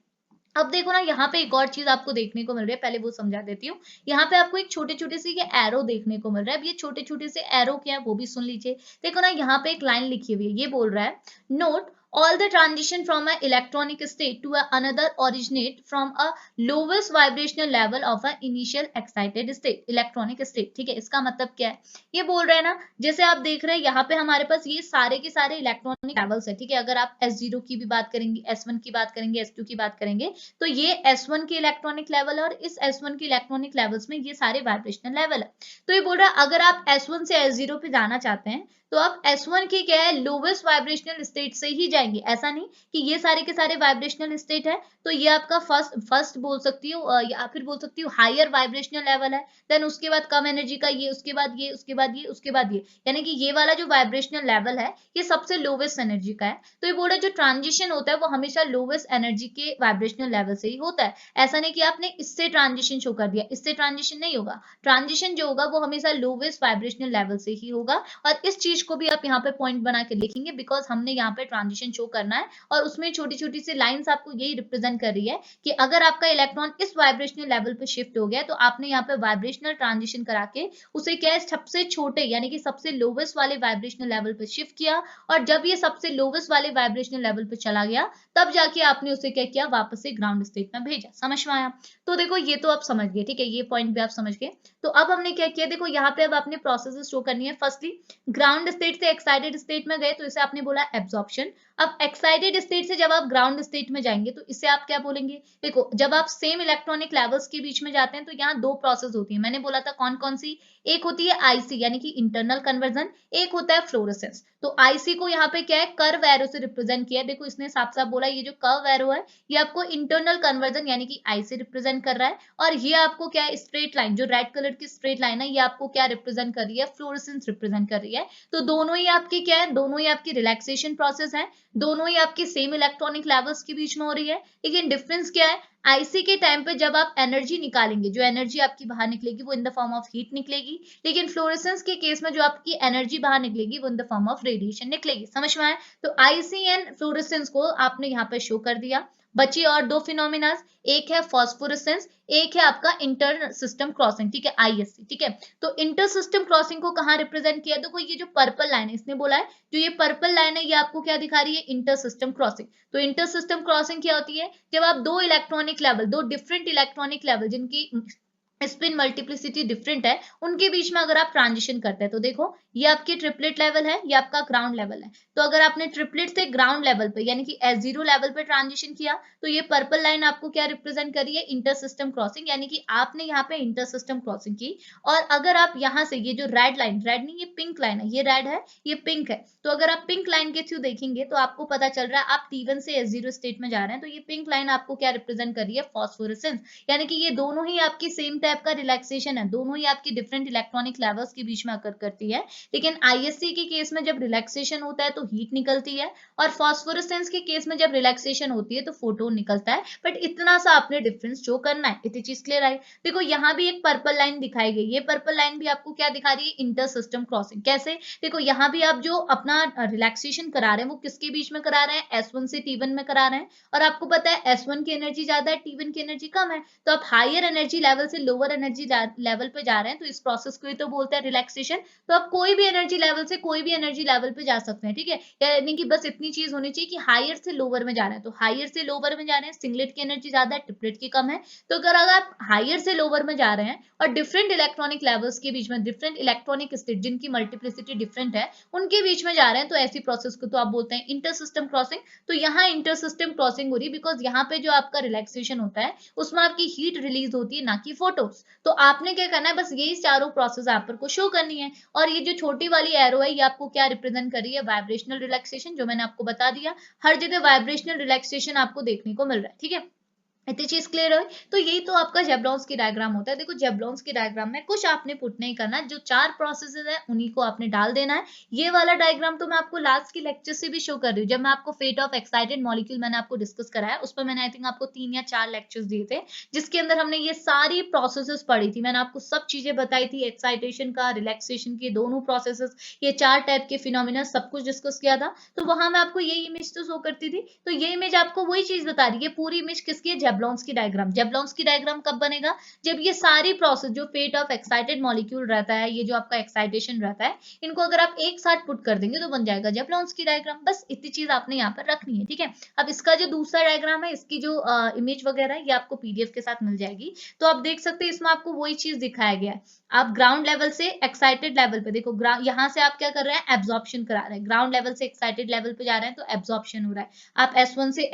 अब देखो ना यहाँ पे एक और चीज आपको देखने को मिल रही है, पहले वो समझा देती हूँ। यहाँ पे आपको एक छोटे छोटे से ये एरो देखने को मिल रहा है। अब ये छोटे छोटे से एरो क्या है वो भी सुन लीजिए। देखो ना यहाँ पे एक लाइन लिखी हुई है, ये बोल रहा है note all the transition from a electronic state to another originate from a lowest vibrational level of a initial excited state, electronic state, ठीक है। इसका मतलब क्या है? ये बोल रहे हैं ना, जैसे आप देख रहे हैं यहाँ पे हमारे पास ये सारे के सारे इलेक्ट्रॉनिक लेवल्स है, ठीक है। अगर आप S0 की भी बात करेंगे, S1 की बात करेंगे, S2 की बात करेंगे, तो ये S1 के इलेक्ट्रॉनिक लेवल और इस S1 के इलेक्ट्रॉनिक लेवल्स में ये सारे वाइब्रेशनल लेवल है। तो ये बोल रहा है अगर आप S1 से S0 पे जाना चाहते हैं तो आप S1 की क्या है? लोवेस्ट वाइब्रेशनल स्टेट से ही जाएंगे। ऐसा नहीं कि ये सारे के सारे वाइब्रेशनल स्टेट है तो ये आपका फर्स्ट बोल सकती हो, या फिर बोल सकती हूँ हायर वाइब्रेशनल लेवल है, देन उसके बाद कम एनर्जी का ये, उसके बाद ये, उसके बाद ये, उसके बाद ये, यानी कि ये वाला जो वाइब्रेशनल लेवल है ये सबसे लोवेस्ट एनर्जी का है। तो ये बोल रहा है जो ट्रांजिशन होता है वो हमेशा लोवेस्ट एनर्जी के वाइब्रेशनल लेवल से ही होता है। ऐसा नहीं कि आपने इससे ट्रांजिशन शो कर दिया, इससे ट्रांजिशन नहीं होगा। ट्रांजिशन जो होगा वो हमेशा लोवेस्ट वाइब्रेशनल लेवल से ही होगा। और इस चीज को भी आप यहाँ पे पॉइंट बना के लिखेंगे, बिकॉज हमने यहाँ पे ट्रांजिशन शो करना है और उसमें छोटी छोटी सी लाइंस आपको यही रिप्रेजेंट कर रही है कि अगर आपका इलेक्ट्रॉन इस वाइब्रेशनल लेवल पे शिफ्ट हो गया तो आपने यहाँ पे वाइब्रेशनल ट्रांजिशन करा के उसे क्या है? सबसे छोटे यानी कि सबसे लोवेस्ट वाले वाइब्रेशनल लेवल पे शिफ्ट किया, और जब ये सबसे लोवेस्ट वाले वाइब्रेशनल लेवल पे चला गया तब जाके आपने उसे क्या किया? वापस से ग्राउंड स्टेट में भेजा। समझ में आया? तो देखो ये तो आप समझ गए, ठीक है, ये पॉइंट भी आप समझ गए। तो अब हमने क्या किया? देखो यहाँ पे अब आपने प्रोसेस शो करनी है। फर्स्टली ग्राउंड स्टेट से एक्साइटेड स्टेट में गए तो इसे आपने बोला एब्जॉर्प्शन। अब एक्साइटेड स्टेट से जब आप ग्राउंड स्टेट में जाएंगे तो इसे आप क्या बोलेंगे? देखो जब आप सेम इलेक्ट्रॉनिक लेवल्स के बीच में जाते हैं तो यहाँ दो प्रोसेस होती है, मैंने बोला था कौन कौन सी। एक होती है आईसी यानी कि इंटरनल कन्वर्जन, एक होता है फ्लोरेसेंस। तो आईसी को यहाँ पे क्या है? कर्व एरो से रिप्रेजेंट किया है। देखो इसने साफ साफ बोला ये जो कर्व एरो है ये आपको इंटरनल कन्वर्जन यानी कि आई से रिप्रेजेंट कर रहा है, और ये आपको क्या है? स्ट्रेट लाइन, जो रेड कलर की स्ट्रेट लाइन है ये आपको क्या रिप्रेजेंट कर रही है? फ्लोरेसेंस रिप्रेजेंट कर रही है। तो दोनों ही आपकी क्या है? दोनों ही आपकी रिलैक्सेशन प्रोसेस है। दोनों ही आपकी सेम इलेक्ट्रॉनिक लेवल्स के बीच में हो रही है, लेकिन डिफरेंस क्या है, आईसी के टाइम पे जब आप एनर्जी निकालेंगे, जो एनर्जी आपकी बाहर निकलेगी वो in the form of heat निकलेगी, लेकिन फ्लोरेसेंस के केस में जो आपकी एनर्जी बाहर निकलेगी वो in the form of radiation निकलेगी। समझ में आया? तो आईसी एंड फ्लोरेसेंस को आपने यहाँ पे शो कर दिया। बची और दो फिनोमिना, एक है फॉस्फोरेसेंस, एक है आपका इंटर सिस्टम क्रॉसिंग, ठीक है, आईएससी, ठीक है। तो इंटर सिस्टम क्रॉसिंग को कहाँ रिप्रेजेंट किया? देखो ये जो पर्पल लाइन है, इसने बोला है जो ये पर्पल लाइन है ये आपको क्या दिखा रही है? Inter system crossing. तो इंटर सिस्टम क्रॉसिंग क्या होती है? जब आप दो इलेक्ट्रॉनिक लेवल, दो डिफरेंट इलेक्ट्रॉनिक लेवल जिनकी स्पिन मल्टीप्लिसिटी डिफरेंट है, उनके बीच में अगर आप ट्रांजिशन करते हैं, तो देखो ये आपकी ट्रिपलेट लेवल है, ये आपका ग्राउंड लेवल है। तो अगर आपने ट्रिपलेट से ग्राउंड लेवल पे यानी कि S0 लेवल पे ट्रांजिशन किया, तो ये पर्पल लाइन आपको क्या रिप्रेजेंट कर रही है? इंटर सिस्टम क्रॉसिंग, यानी कि आपने यहाँ पे इंटर सिस्टम क्रॉसिंग की। और अगर आप यहाँ से ये जो रेड लाइन, रेड नहीं ये पिंक लाइन है, ये रेड है ये पिंक है, तो अगर आप पिंक लाइन के थ्रू देखेंगे तो आपको पता चल रहा है आप T1 से S0 स्टेट में जा रहे हैं, तो ये पिंक लाइन आपको क्या रिप्रेजेंट कर रही है? फॉस्फोरेसेंस। यानी कि ये दोनों ही आपकी सेम टाइप का रिलैक्सेशन है, दोनों ही आपकी डिफरेंट इलेक्ट्रॉनिक लेवल्स के बीच में अकर करती है, लेकिन आईएससी के केस में जब रिलैक्सेशन होता है तो हीट निकलती है, और फॉस्फोरेसेंस के केस में जब रिलैक्सेशन होती है तो फोटोन निकलता है। बट इतना सा आपने डिफरेंस शो करना है, इतनी चीज क्लियर आई? देखो यहाँ भी एक पर्पल लाइन दिखाई गई, ये पर्पल लाइन भी आपको क्या दिखा रही है? Inter system crossing. कैसे? देखो यहाँ भी आप जो अपना रिलैक्सेशन करा रहे हैं वो किसके बीच में करा रहे हैं? S1 से T1 में करा रहे हैं, और आपको पता है S1 की एनर्जी ज्यादा है, T1 की एनर्जी कम है, तो आप हायर एनर्जी लेवल से लोअर एनर्जी लेवल पे जा रहे हैं, तो इस प्रोसेस को ही तो बोलते हैं रिलैक्सेशन। तो आप कोई भी एनर्जी लेवल से कोई भी एनर्जी लेवल पे जा सकते हैं, ठीक है, यानी कि बस इतनी चीज होनी चाहिए कि हायर से लोअर में जा रहे हैं, तो हायर से लोअर में जा रहे हैं, सिंगलेट की एनर्जी ज्यादा है, ट्रिपलेट की कम है। तो अगर आप हायर से लोअर में जा रहे हैं और डिफरेंट इलेक्ट्रॉनिक लेवल्स के बीच में डिफरेंट इलेक्ट्रॉनिक स्टेट जिनकी मल्टीप्लिसिटी डिफरेंट है उनके बीच में जा रहे हैं, तो ऐसी प्रोसेस को तो आप बोलते हैं इंटर सिस्टम क्रॉसिंग। तो यहाँ इंटर सिस्टम क्रॉसिंग हो रही है बिकॉज यहाँ पे जो आपका रिलैक्सेशन होता है उसमें आपकी हीट रिलीज होती है, ना कि फोटोस। तो आपने क्या करना है? बस यही चारों प्रोसेस आपको शो करनी है। और ये जो छोटी वाली एरो है ये आपको क्या रिप्रेजेंट कर रही है? वाइब्रेशनल रिलैक्सेशन, जो मैंने आपको बता दिया, हर जगह वाइब्रेशनल रिलैक्सेशन आपको देखने को मिल रहा है, ठीक है। इतनी चीज क्लियर है? तो यही तो आपका जेब्लॉन्स की डायग्राम होता है। देखो जेब्लॉन्स की डायग्राम में कुछ आपने पुट नहीं करना, जो चार प्रोसेसेस है उन्हीं को आपने डाल देना है। ये वाला डायग्राम तो मैं आपको लास्ट के लेक्चर से भी शो कर रही हूँ, जब मैं आपको फेट ऑफ एक्साइटेड मॉलिक्यूल मैंने आपको डिस्कस कराया, उस पर मैंने आई थिंक आपको 3 या 4 लेक्चर्स दिए थे, जिसके अंदर हमने ये सारी प्रोसेसेस पढ़ी थी। मैंने आपको सब चीजें बताई थी, एक्साइटेशन का, रिलैक्सेशन के दोनों प्रोसेसेस, ये 4 टाइप के फिनोमिना सब कुछ डिस्कस किया था। तो वहां मैं आपको ये इमेज तो शो करती थी, तो ये इमेज आपको वही चीज बता रही है। पूरी इमेज किसकी है? जेब्लॉन्स की डायग्राम। जेब्लॉन्स की डायग्राम कब बनेगा? जब ये सारी प्रोसेस, जो फेट ऑफ एक्साइटेड मॉलिक्यूल रहता है, ये जो आपका एक्साइटेशन रहता है, इनको अगर आप एक साथ पुट कर देंगे तो बन जाएगा जेब्लॉन्स की डायग्राम। बस इतनी चीज आपने यहाँ पर रखनी है, ठीक है। अब इसका जो दूसरा डायग्राम है, इसकी जो इमेज वगैरह है, ये आपको पीडीएफ के साथ मिल जाएगी। तो आप देख सकते हैं इसमें आपको वही चीज दिखाया गया है। आप ग्राउंड लेवल से एक्साइटेड लेवल पे देखो, यहाँ से आप क्या कर रहे हैं? एब्जॉर्प्शन करा रहे हैं। ग्राउंड लेवल से एक्साइटेड लेवल पे जा रहे हैं तो एब्जॉर्प्शन हो रहा है। आप S1 से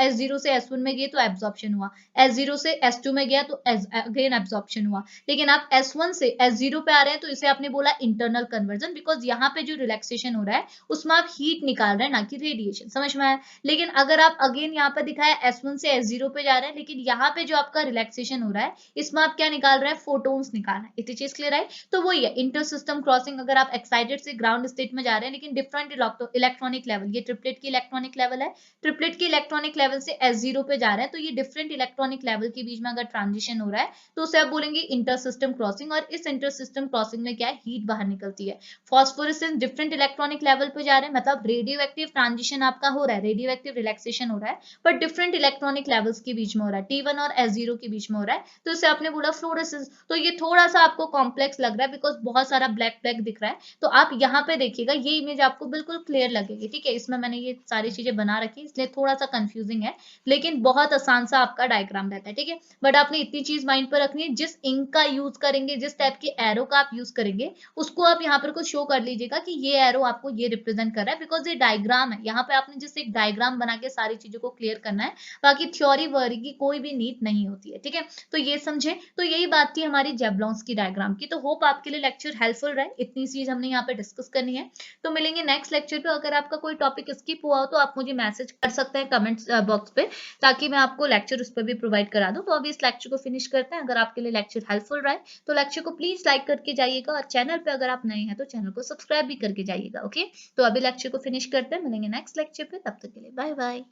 S0 से S1 में गए तो एब्जॉर्प्शन हुआ, S0 से S2 में गया तो अगेन एब्जॉर्प्शन हुआ। लेकिन आप S1 से S0 पे आ रहे हैं तो इसे आपने बोला इंटरनल कन्वर्जन, बिकॉज यहाँ पे जो रिलैक्सेशन हो रहा है उसमें आप हीट निकाल रहे हैं, ना कि रेडिएशन। समझ में आया? लेकिन अगर आप अगेन यहाँ पे दिखाया S1 से S0 पे जा रहे हैं, लेकिन यहाँ पे जो आपका रिलैक्सेशन हो रहा है इसमें आप क्या निकाल रहे हैं? फोटोन्स निकाल रहे हैं। इतनी चीज क्लियर है? तो वही है इंटर सिस्टम क्रॉसिंग। अगर आप एक्साइटेड से ग्राउंड स्टेट में जा रहे हैं लेकिन डिफरेंट इलेक्ट्रॉनिक लेवल, ये ट्रिपलेट की इलेक्ट्रॉनिक लेवल है, ट्रिपलेट के इलेक्ट्रॉनिक लेवल से S0 पे जा रहे हैं, तो ये डिफरेंट इलेक्ट्रॉनिक लेवल के बीच में अगर ट्रांजिशन हो रहा है तो उसे आप बोलेंगे इंटर सिस्टम क्रॉसिंग। और इस इंटर सिस्टम क्रॉसिंग में क्या है? हीट बाहर निकलती है। फॉस्फोरेसेंस डिफरेंट इलेक्ट्रॉनिक लेवल पे जा रहे हैं, मतलब रेडियो एक्टिव ट्रांजिशन आपका हो रहा है, रेडियो एक्टिव रिलैक्सेशन हो रहा है, बट डिफरेंट इलेक्ट्रॉनिक लेवल्स के बीच में हो रहा है, T1 और S0 के बीच में हो रहा है, तो इसे आपने बोला फ्लोरेसेंस। तो ये थोड़ा सा आपको कॉम्प्लेक्स लग रहा है बिकॉज बहुत सारा ब्लैक ब्लैक दिख रहा है, तो आप यहाँ पे देखिएगा ये इमेज आपको बिल्कुल क्लियर लगेगी, ठीक है। इसमें मैंने ये सारी चीजें बना रखी इसलिए थोड़ा सा कंफ्यूजिंग है, लेकिन बहुत आसान सा आपका डायग्राम रहता है, ठीक है। बट आपने इतनी चीज माइंड पर रखनी है, जिस इंक का यूज करेंगे, जिस टाइप के एरो का आप यूज करेंगे, उसको आप यहाँ पर कुछ शो कर लीजिएगा कि ये एरो आपको ये रिप्रेजेंट कर रहा है, बिकॉज ये डायग्राम है। यहाँ पे आपने जिस एक डायग्राम बना के सारी चीजों को क्लियर करना है, बाकी थ्योरी वरी की कोई भी नीड नहीं होती है, ठीक है। तो ये समझे? तो यही बात थी हमारी जेब्लॉन्स की डायग्राम की। तो होप आपके लिए लेक्चर हेल्पफुल रहे, इतनी चीज हमने यहाँ पे डिस्कस करनी है। तो मिलेंगे नेक्स्ट लेक्चर पे। अगर आपका कोई टॉपिक स्किप हुआ हो तो आप मुझे मैसेज कर सकते हैं कमेंट बॉक्स पे, ताकि मैं आपको लेक्चर लेक्चर उस पर भी प्रोवाइड करा दूँ। तो अभी इस लेक्चर को फिनिश करते हैं। अगर आपके लिए लेक्चर हेल्पफुल रहा है तो लेक्चर को प्लीज लाइक करके जाइएगा, और चैनल पे अगर आप नए हैं तो चैनल को सब्सक्राइब भी करके जाइएगा। ओके, तो अभी लेक्चर को फिनिश करते हैं, मिलेंगे नेक्स्ट लेक्चर पे, तब तक के लिए बाय बाय।